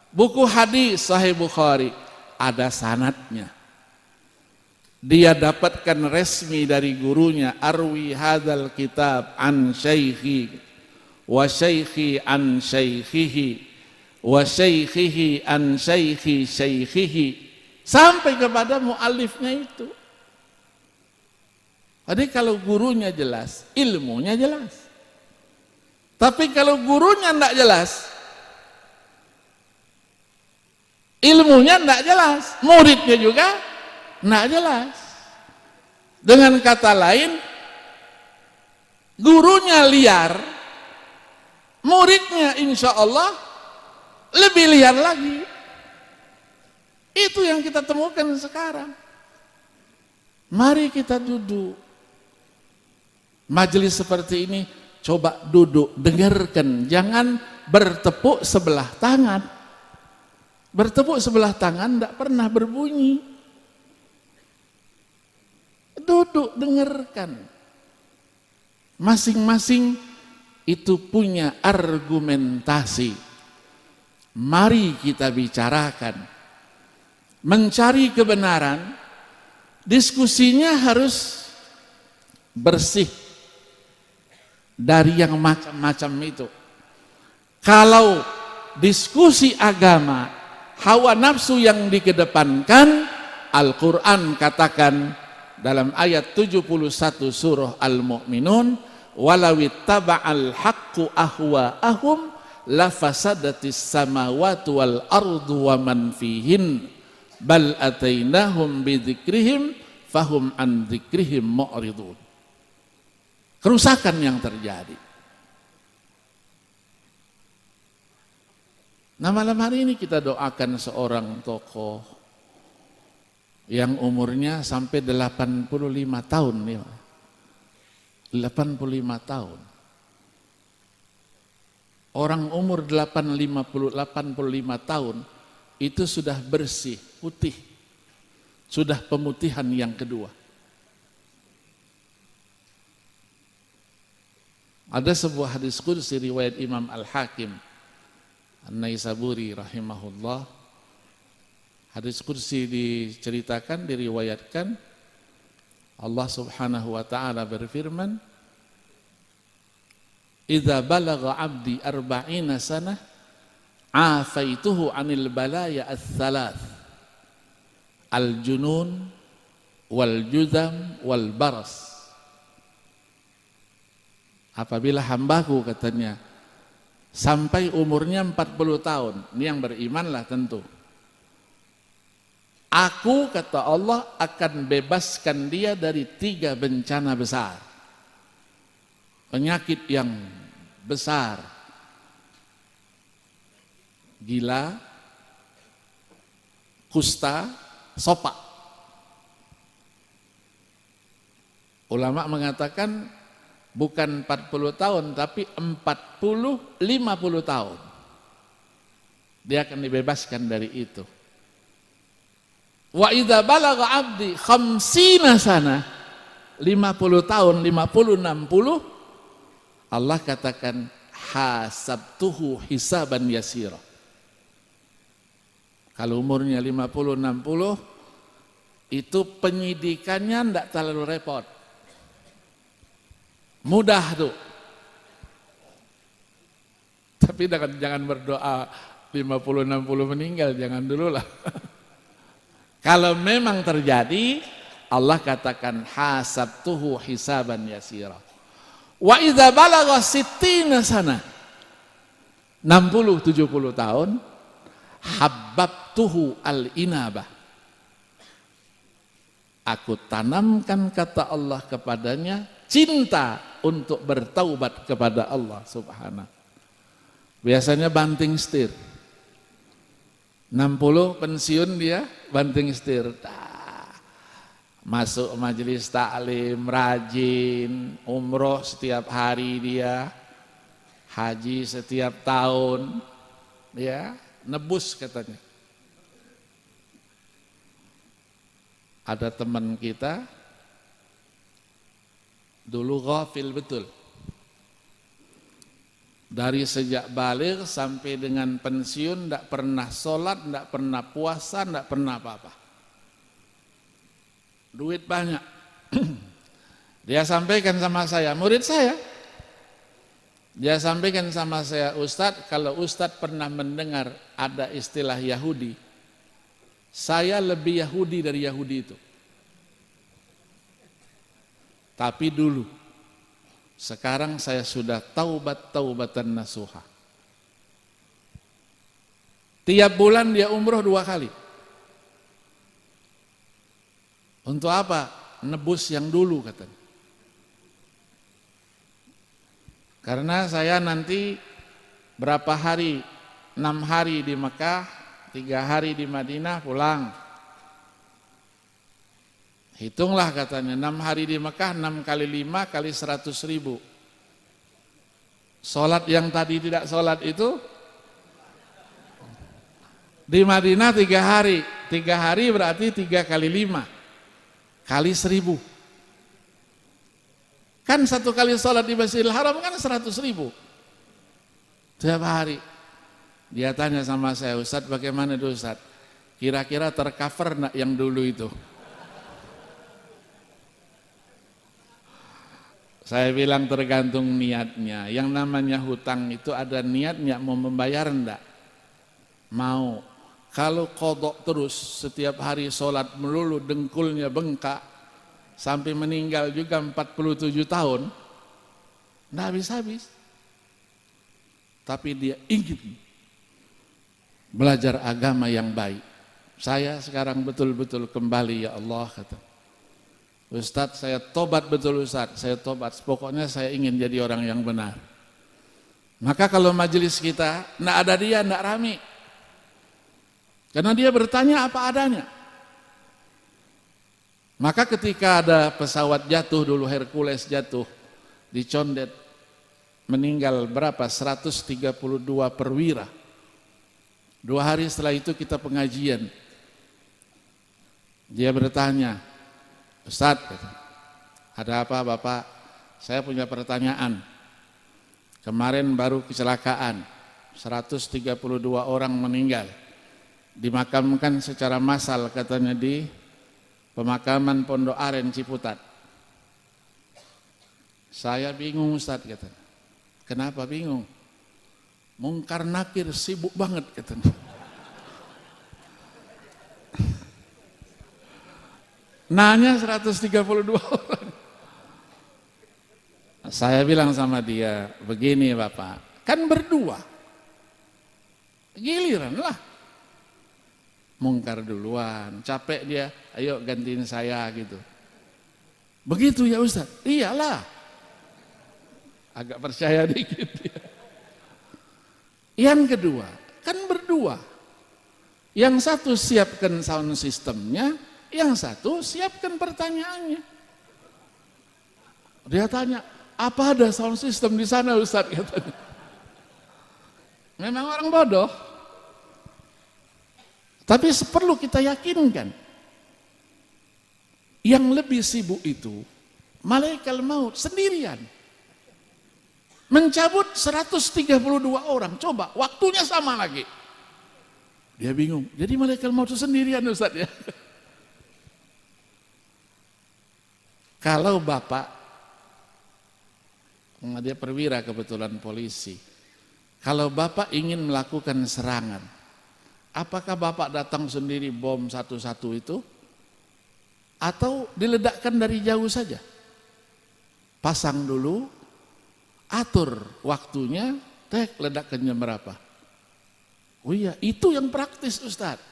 Buku hadis Sahih Bukhari, ada sanadnya. Dia dapatkan resmi dari gurunya, arwi hadzal kitab an syaikhi wa syaikhi an syaikhihi wa syaikhihi an syaikhi syaikhihi, sampai kepada muallifnya itu. Jadi kalau gurunya jelas, ilmunya jelas. Tapi kalau gurunya tidak jelas, ilmunya tidak jelas, muridnya juga tidak jelas. Dengan kata lain, gurunya liar, muridnya insya Allah lebih liar lagi. Itu yang kita temukan sekarang. Mari kita duduk. Majelis seperti ini, coba duduk, dengarkan, jangan bertepuk sebelah tangan. Bertepuk sebelah tangan tidak pernah berbunyi. Duduk, dengarkan. Masing-masing itu punya argumentasi. Mari kita bicarakan. Mencari kebenaran, diskusinya harus bersih dari yang macam-macam itu. Kalau diskusi agama, hawa nafsu yang dikedepankan, Al-Quran katakan dalam ayat 71 surah Al-Mu'minun, walawittaba'al haqqu ahwa'ahum lafasadatis samawati wal ardu wa man fihin bal atainahum bidzikrihim fahum an dzikrihim mu'ridun. Kerusakan yang terjadi. Nah, malam hari ini kita doakan seorang tokoh yang umurnya sampai 85 tahun nih. 85 tahun. Orang umur 85 tahun itu sudah bersih, putih. Sudah pemutihan yang kedua. Ada sebuah hadis qudsi riwayat Imam Al-Hakim An-Naisaburi rahimahullah. Hadis qudsi diceritakan, diriwayatkan, Allah Subhanahu wa taala berfirman, "Idza balagha 'abdi 40 sanah, afaituhu 'anil balaya ats-tsalath, al-junun wal judam wal baras." Apabila hambaku, katanya, sampai umurnya 40 tahun, ini yang berimanlah tentu, aku, kata Allah, akan bebaskan dia dari 3 bencana besar, penyakit yang besar, gila, kusta, sopak. Ulama mengatakan bukan 40 tahun tapi 40-50 tahun dia akan dibebaskan dari itu. Wa idza balagha 'abdi 50 sana, 50 tahun, 50 60, Allah katakan hasabtuhu hisaban yasira. Kalau umurnya 50 60 itu penyidikannya tidak terlalu repot. Mudah tuh. Tapi jangan berdoa 50-60 meninggal, jangan dulu lah. Kalau memang terjadi, Allah katakan hasabtuhu hisaban yasira. Wa idza balagha 60 sana, 60-70 tahun, habbabtuhu al-inabah. Aku tanamkan, kata Allah, kepadanya cinta untuk bertaubat kepada Allah Subhanahu. Biasanya banting setir. 60 pensiun dia banting setir. Masuk majelis taklim, rajin, umroh setiap hari dia, haji setiap tahun, ya, nebus katanya. Ada teman kita dulu ghafil betul. Dari sejak balik sampai dengan pensiun tidak pernah sholat, tidak pernah puasa, tidak pernah apa-apa. Duit banyak. Dia sampaikan sama saya, murid saya. Dia sampaikan sama saya, Ustadz, kalau Ustadz pernah mendengar ada istilah Yahudi, saya lebih Yahudi dari Yahudi itu. Tapi dulu, sekarang saya sudah taubatan nasuha. Tiap bulan dia umroh 2 kali. Untuk apa? Nebus yang dulu, katanya. Karena saya nanti berapa hari, 6 hari di Mekah, 3 hari di Madinah, pulang. Hitunglah, katanya, 6 hari di Mekah, 6 kali 5 kali 100.000. Sholat yang tadi tidak sholat itu di Madinah 3 hari. 3 hari berarti 3 kali 5 kali 1.000. Kan 1 kali sholat di Masjidil Haram kan 100.000 tiap hari. Dia tanya sama saya, Ustadz, bagaimana itu Ustadz? Kira-kira tercover enggak yang dulu itu? Saya bilang tergantung niatnya. Yang namanya hutang itu ada niatnya, mau membayar enggak? Mau. Kalau qadha terus setiap hari sholat melulu, dengkulnya bengkak sampai meninggal juga 47 tahun, enggak habis-habis. Tapi dia ingin belajar agama yang baik. Saya sekarang betul-betul kembali, ya Allah, kata. Ustadz saya tobat betul Ustadz, saya tobat, pokoknya saya ingin jadi orang yang benar. Maka kalau majelis kita enggak ada dia, enggak rame. Karena dia bertanya apa adanya. Maka ketika ada pesawat jatuh dulu, Hercules jatuh di Condet, meninggal berapa? 132 perwira. 2 hari setelah itu kita pengajian. Dia bertanya, Ustadz, ada apa Bapak? Saya punya pertanyaan. Kemarin baru kecelakaan, 132 orang meninggal. Dimakamkan secara massal katanya di pemakaman Pondok Aren Ciputat. Saya bingung Ustadz katanya. Kenapa bingung? Mungkar nakir sibuk banget katanya. Nanya 132 orang. Saya bilang sama dia, begini Bapak, kan berdua. Giliran lah. Mungkar duluan, capek dia, ayo gantiin saya gitu. Begitu ya Ustaz? Iyalah. Agak percaya dikit dia. Yang kedua, kan berdua. Yang satu siapkan sound systemnya, yang satu siapkan pertanyaannya. Dia tanya, apa ada sound system di sana Ustaz? Katanya. Memang orang bodoh. Tapi perlu kita yakinkan, yang lebih sibuk itu malaikat maut sendirian. Mencabut 132 orang, coba waktunya sama lagi. Dia bingung, jadi malaikat maut itu sendirian Ustaz ya. Kalau Bapak, dia perwira kebetulan polisi, kalau Bapak ingin melakukan serangan, apakah Bapak datang sendiri bom satu-satu itu? Atau diledakkan dari jauh saja? Pasang dulu, atur waktunya, ledakan jam berapa? Oh iya, itu yang praktis Ustadz.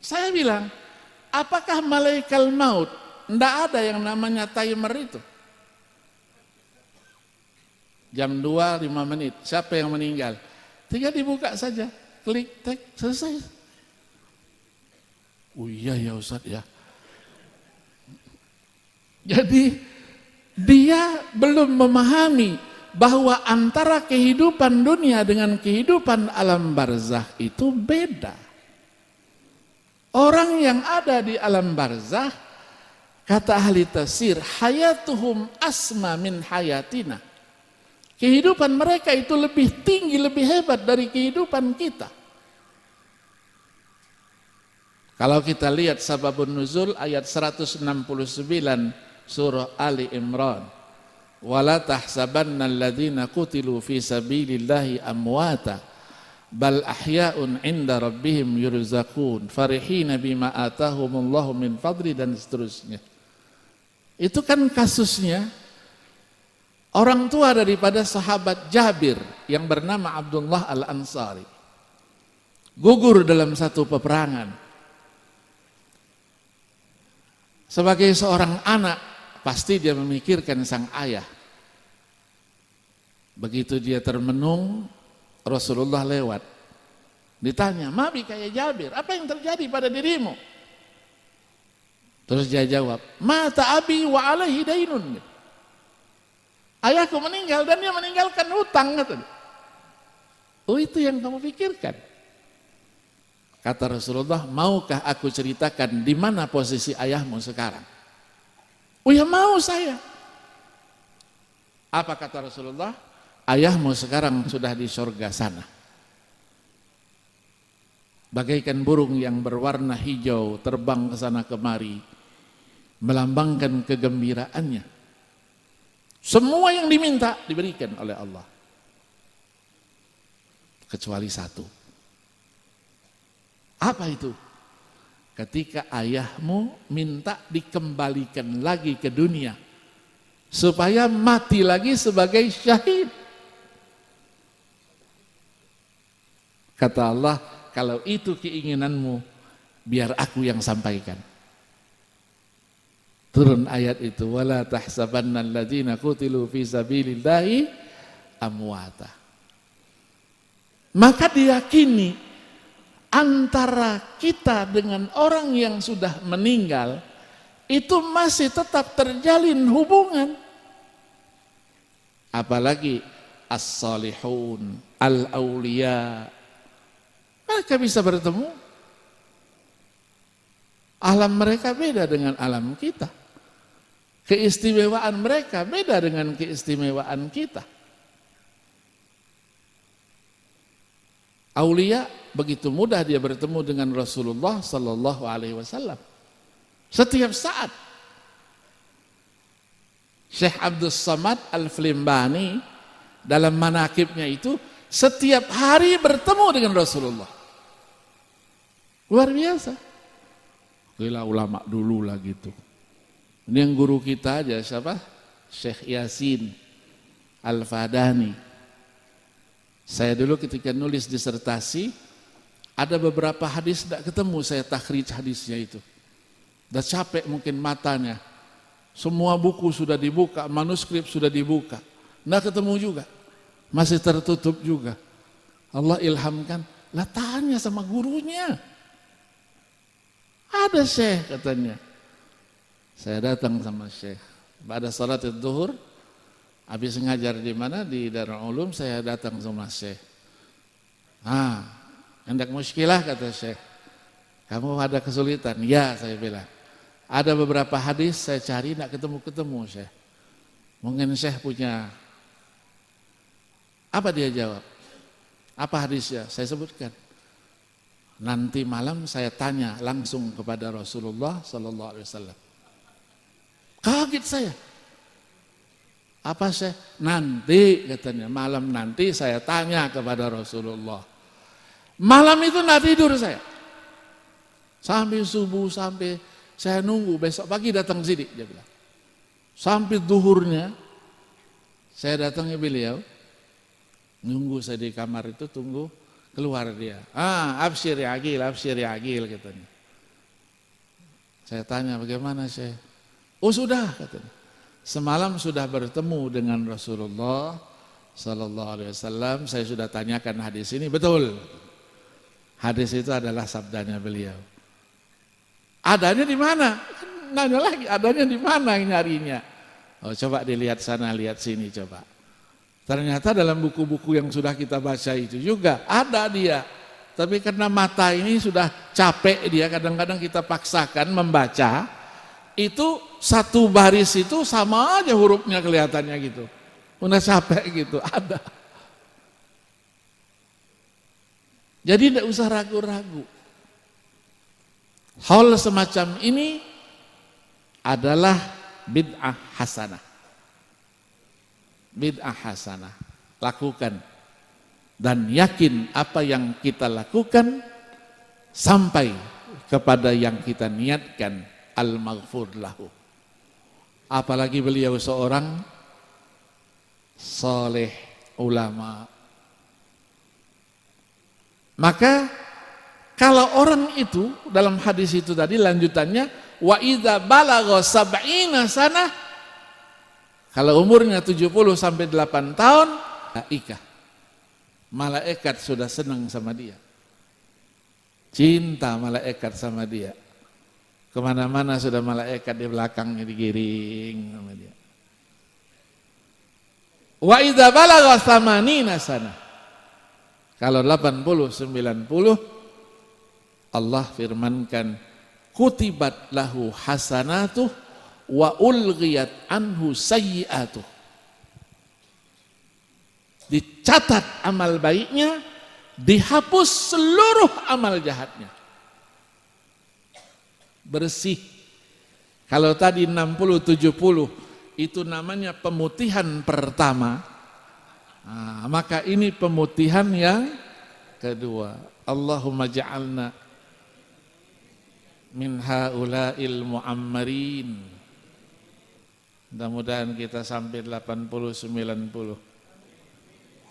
Saya bilang, apakah malaikat maut? Tidak ada yang namanya timer itu. Jam 2, 5 menit, siapa yang meninggal? Tinggal dibuka saja, klik, selesai. Oh iya ya Ustadz ya. Jadi dia belum memahami bahwa antara kehidupan dunia dengan kehidupan alam barzah itu beda. Orang yang ada di alam barzah, kata ahli tafsir, hayatuhum asma min hayatina. Kehidupan mereka itu lebih tinggi, lebih hebat dari kehidupan kita. Kalau kita lihat sababun nuzul ayat 169 surah Ali Imran. Wala tahsabanna alladhina qutilu fi sabilillahi amwata bal ahya'un 'inda rabbihim yurzaqun farihina bima atahumullahu min fadli dan seterusnya. Itu kan kasusnya orang tua daripada sahabat Jabir yang bernama Abdullah Al-Ansari. Gugur dalam satu peperangan. Sebagai seorang anak, pasti dia memikirkan sang ayah. Begitu dia termenung, Rasulullah lewat. Ditanya, "Mabi kayak Jabir, apa yang terjadi pada dirimu?" Terus dia jawab, "Mata abi wa alaihi dainun." Ayahku meninggal dan dia meninggalkan hutang. Oh itu yang kamu pikirkan. Kata Rasulullah, maukah aku ceritakan di mana posisi ayahmu sekarang? Oh ya mau saya. Apa kata Rasulullah? Ayahmu sekarang sudah di surga sana. Bagaikan burung yang berwarna hijau terbang ke sana kemari, melambangkan kegembiraannya. Semua yang diminta diberikan oleh Allah. Kecuali satu. Apa itu? Ketika ayahmu minta dikembalikan lagi ke dunia supaya mati lagi sebagai syahid. Kata Allah, kalau itu keinginanmu, biar aku yang sampaikan. turun ayat itu, wala tahsabanna alladziina qutilu fi sabilillahi amwata. Maka diyakini antara kita dengan orang yang sudah meninggal itu masih tetap terjalin hubungan. Apalagi as-salihun, al-auliya, mereka bisa bertemu. Alam mereka beda dengan alam kita. Keistimewaan mereka beda dengan keistimewaan kita. Aulia begitu mudah dia bertemu dengan Rasulullah sallallahu alaihi wasallam. Setiap saat. Syekh Abdul Samad Al-Flimbani dalam manakibnya itu setiap hari bertemu dengan Rasulullah. Luar biasa. Gila ulama dulu lah gitu. Ini yang guru kita aja siapa? Syekh Yasin Al-Fadani. Saya dulu ketika nulis disertasi ada beberapa hadis tidak ketemu, saya takhrij hadisnya itu. Udah capek mungkin matanya. Semua buku sudah dibuka, manuskrip sudah dibuka. Nggak ketemu juga. Masih tertutup juga. Allah ilhamkan, lah tanya sama gurunya. Ada Syekh katanya. Saya datang sama Syekh. Pada salat zuhur, habis ngajar di mana? Di Darul Ulum, saya datang sama Syekh. Hendak muskilah kata Syekh. Kamu ada kesulitan? Ya, saya bilang. Ada beberapa hadis saya cari tidak ketemu-ketemu Syekh. Mungkin Syekh punya. Apa dia jawab? Apa hadisnya? Saya sebutkan. Nanti malam saya tanya langsung kepada Rasulullah sallallahu alaihi wasallam. Kaget saya. Apa Syekh? Nanti katanya, malam nanti saya tanya kepada Rasulullah. Malam itu tidak tidur saya. Sampai subuh, sampai saya nunggu besok pagi datang sini, dia bilang. Sampai zuhurnya, saya datangi beliau, nunggu saya di kamar itu, tunggu, keluar dia. Absyir ya agil, katanya. Saya tanya, bagaimana Syekh? Oh sudah, katanya. Semalam sudah bertemu dengan Rasulullah sallallahu alaihi wasallam, saya sudah tanyakan hadis ini, betul. Hadis itu adalah sabdanya beliau. Adanya di mana? Nanya lagi, adanya di mana nyarinya? Oh, coba dilihat sana, lihat sini coba. Ternyata dalam buku-buku yang sudah kita baca itu juga ada dia. Tapi karena mata ini sudah capek dia, kadang-kadang kita paksakan membaca. Itu satu baris itu sama aja hurufnya kelihatannya gitu. Udah capek gitu, ada. Jadi tidak usah ragu-ragu. Hal semacam ini adalah bid'ah hasanah. Bid'ah hasanah. Lakukan. Dan yakin apa yang kita lakukan sampai kepada yang kita niatkan al-maghfur lahu. Apalagi beliau seorang saleh ulama. Maka kalau orang itu dalam hadis itu tadi lanjutannya wa idza balagha sab'ina sanah, kalau umurnya 70 sampai 8 tahun, malaikat sudah senang sama dia. Cinta malaikat sama dia. Kemana-mana sudah malaikat di belakangnya digiring sama dia. Wa idza balagha thamanina sanah, kalau 80 90, Allah firmankan kutibat lahu hasanatuh wa ulghiyat anhu sayyi'atuh. Dicatat amal baiknya, dihapus seluruh amal jahatnya. Bersih. Kalau tadi 60 70 itu namanya pemutihan pertama. Maka ini pemutihan yang kedua. Allahumma ja'alna min haula'il mu'ammarin. Mudah-mudahan kita sampai 80 90.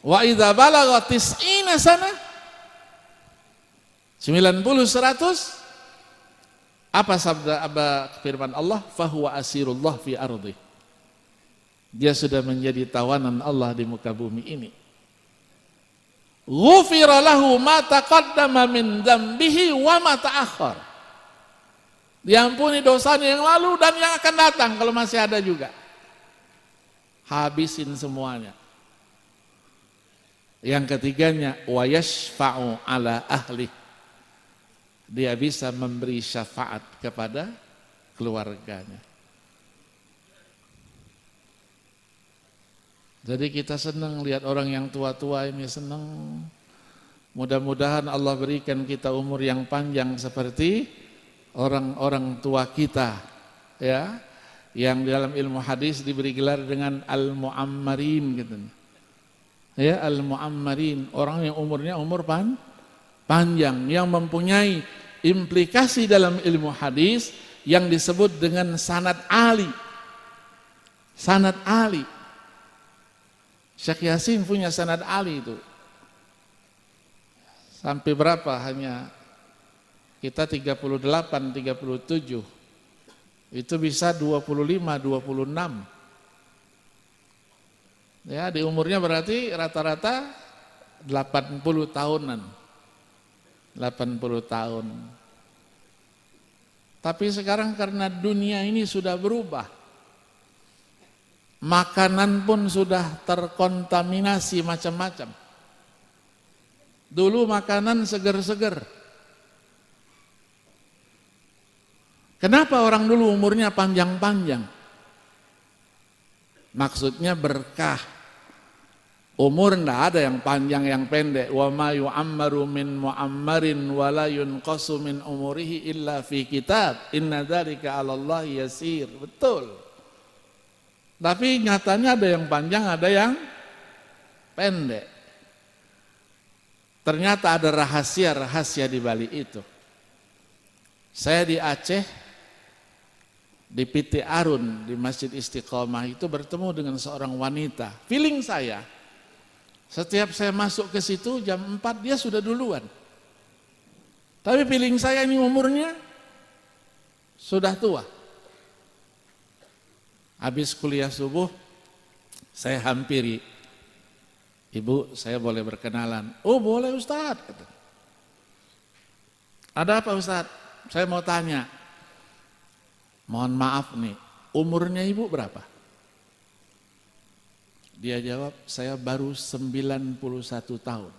Wa idza balagha tis'ina sana 90 100, Apa sabda firman Allah? Fahuwa asirullah fi ardi. Dia sudah menjadi tawanan Allah di muka bumi ini. Ghufira lahu ma taqaddama min dzambihi wa ma ta'akhkhar. Diampuni dosanya yang lalu dan yang akan datang kalau masih ada juga. Habisin semuanya. Yang ketiganya wa yashfa'u ala ahli. Dia bisa memberi syafaat kepada keluarganya. Jadi kita senang lihat orang yang tua-tua ini, senang. Mudah-mudahan Allah berikan kita umur yang panjang seperti orang-orang tua kita, ya, yang dalam ilmu hadis diberi gelar dengan al-mu'ammarin gitu. Ya, al-mu'ammarin, orang yang umurnya panjang, yang mempunyai implikasi dalam ilmu hadis yang disebut dengan sanad ali. Sanad ali. Syekh Yasin punya sanad ali itu. Sampai berapa? Hanya kita 38, 37. Itu bisa 25, 26. Ya, di umurnya berarti rata-rata 80 tahunan. 80 tahun. Tapi sekarang karena dunia ini sudah berubah, makanan pun sudah terkontaminasi macam-macam. Dulu makanan seger-seger. Kenapa orang dulu umurnya panjang-panjang? Maksudnya berkah. Umur enggak ada yang panjang yang pendek. Wa ma yu'ammaru min mu'ammarin wa la yunqasu min umurihi illa fi kitab. Inna dzalika 'alallahi yasir. Betul. Tapi nyatanya ada yang panjang, ada yang pendek. Ternyata ada rahasia-rahasia di balik itu. Saya di Aceh, di Piti Arun, di Masjid Istiqomah itu bertemu dengan seorang wanita. Feeling saya, setiap saya masuk ke situ jam 4 dia sudah duluan. Tapi feeling saya ini umurnya sudah tua. Habis kuliah subuh saya hampiri. Ibu, saya boleh berkenalan? Oh boleh Ustaz. Ada apa Ustaz? Saya mau tanya. Mohon maaf nih, umurnya ibu berapa? Dia jawab, saya baru 91 tahun.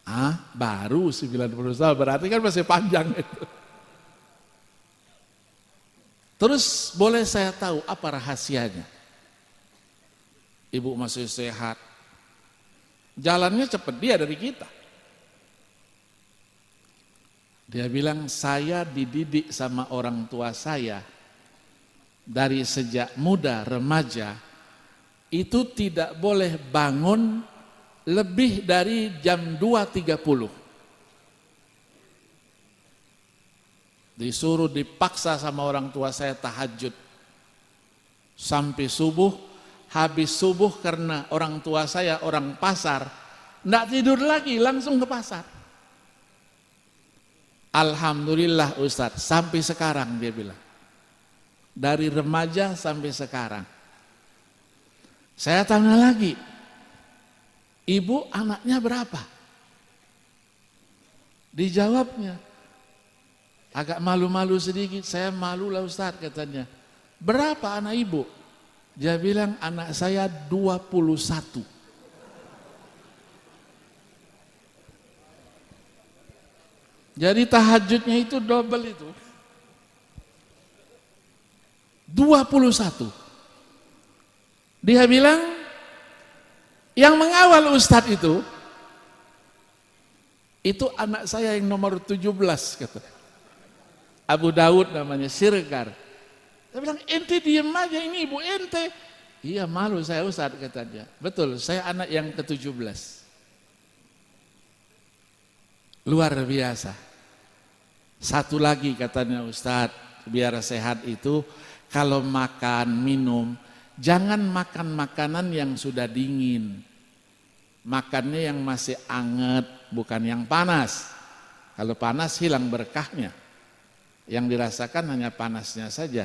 Ah, baru 91 tahun, berarti kan masih panjang itu. Terus boleh saya tahu apa rahasianya? Ibu masih sehat. Jalannya cepat dia dari kita. Dia bilang, saya dididik sama orang tua saya dari sejak muda, remaja, itu tidak boleh bangun lebih dari jam 2.30. Disuruh dipaksa sama orang tua saya tahajud sampai subuh. Habis subuh karena orang tua saya orang pasar, enggak tidur lagi, langsung ke pasar. Alhamdulillah Ustadz, sampai sekarang dia bilang. Dari remaja sampai sekarang. Saya tanya lagi, ibu anaknya berapa? Dijawabnya, agak malu-malu sedikit, saya malu lah Ustadz katanya. Berapa anak ibu? Dia bilang anak saya 21. Jadi tahajudnya itu double itu. 21. Dia bilang yang mengawal Ustadz itu anak saya yang nomor 17 kata. Abu Daud namanya, Sirgar. Dia bilang ente diem aja, ini ibu ente. Iya malu saya Ustadz katanya. Betul, saya anak yang ke-17. Luar biasa. Satu lagi katanya Ustadz, biar sehat itu kalau makan, minum, jangan makan makanan yang sudah dingin. Makannya yang masih anget, bukan yang panas. Kalau panas hilang berkahnya. Yang dirasakan hanya panasnya saja.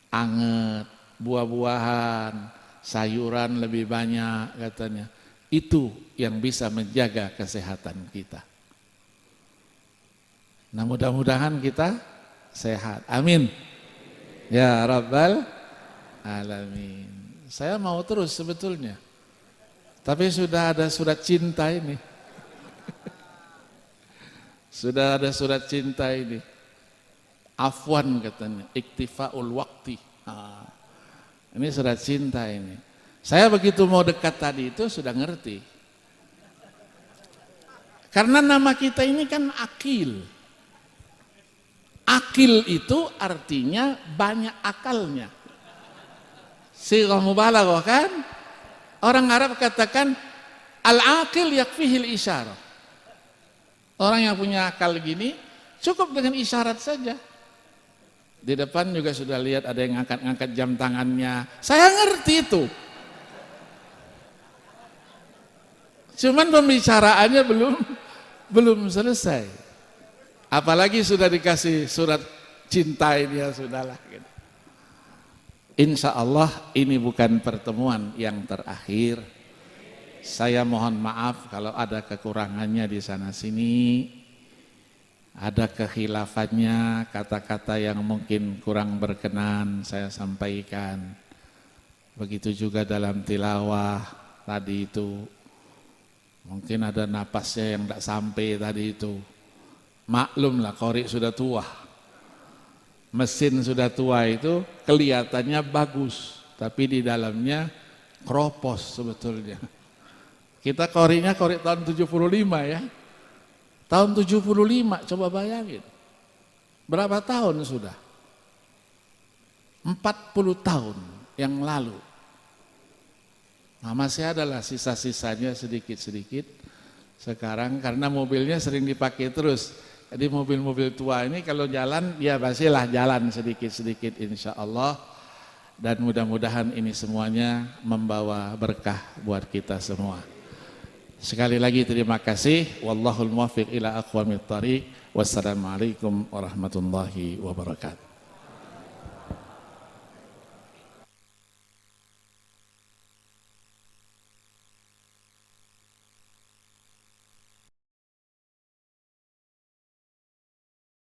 Anget, buah-buahan, sayuran lebih banyak katanya. Itu yang bisa menjaga kesehatan kita. Nah mudah-mudahan kita sehat. Amin. Ya Rabbal Alamin. Saya mau terus sebetulnya. Tapi sudah ada surat cinta ini. Sudah ada surat cinta ini. Afwan katanya, iktifa'ul waqti. Ini surat cinta ini. Saya begitu mau dekat tadi itu sudah ngerti. Karena nama kita ini kan Akil. Akil itu artinya banyak akalnya. Sighah mubalaghah kan? Orang Arab katakan al-aqil yakfihil isyarah. Orang yang punya akal gini cukup dengan isyarat saja. Di depan juga sudah lihat ada yang ngangkat-ngangkat jam tangannya. Saya ngerti itu. Cuman pembicaraannya belum selesai. Apalagi sudah dikasih surat cinta ini, ya sudahlah. Insya Allah ini bukan pertemuan yang terakhir. Saya mohon maaf kalau ada kekurangannya di sana sini, ada kekhilafannya, kata-kata yang mungkin kurang berkenan saya sampaikan. Begitu juga dalam tilawah tadi itu, mungkin ada napasnya yang tidak sampai tadi itu. Maklumlah qori sudah tua, mesin sudah tua itu kelihatannya bagus, tapi di dalamnya keropos sebetulnya. Kita qorinya qori tahun 75 ya. Tahun 75 coba bayangin. Berapa tahun sudah? 40 tahun yang lalu. Nah, masih adalah sisa-sisanya sedikit-sedikit. Sekarang karena mobilnya sering dipakai terus. Jadi mobil-mobil tua ini kalau jalan ya pastilah jalan sedikit-sedikit insya Allah. Dan mudah-mudahan ini semuanya membawa berkah buat kita semua. Sekali lagi terima kasih. Wallahul muwaffiq ila aqwamit thariq. Wassalamualaikum warahmatullahi wabarakatuh.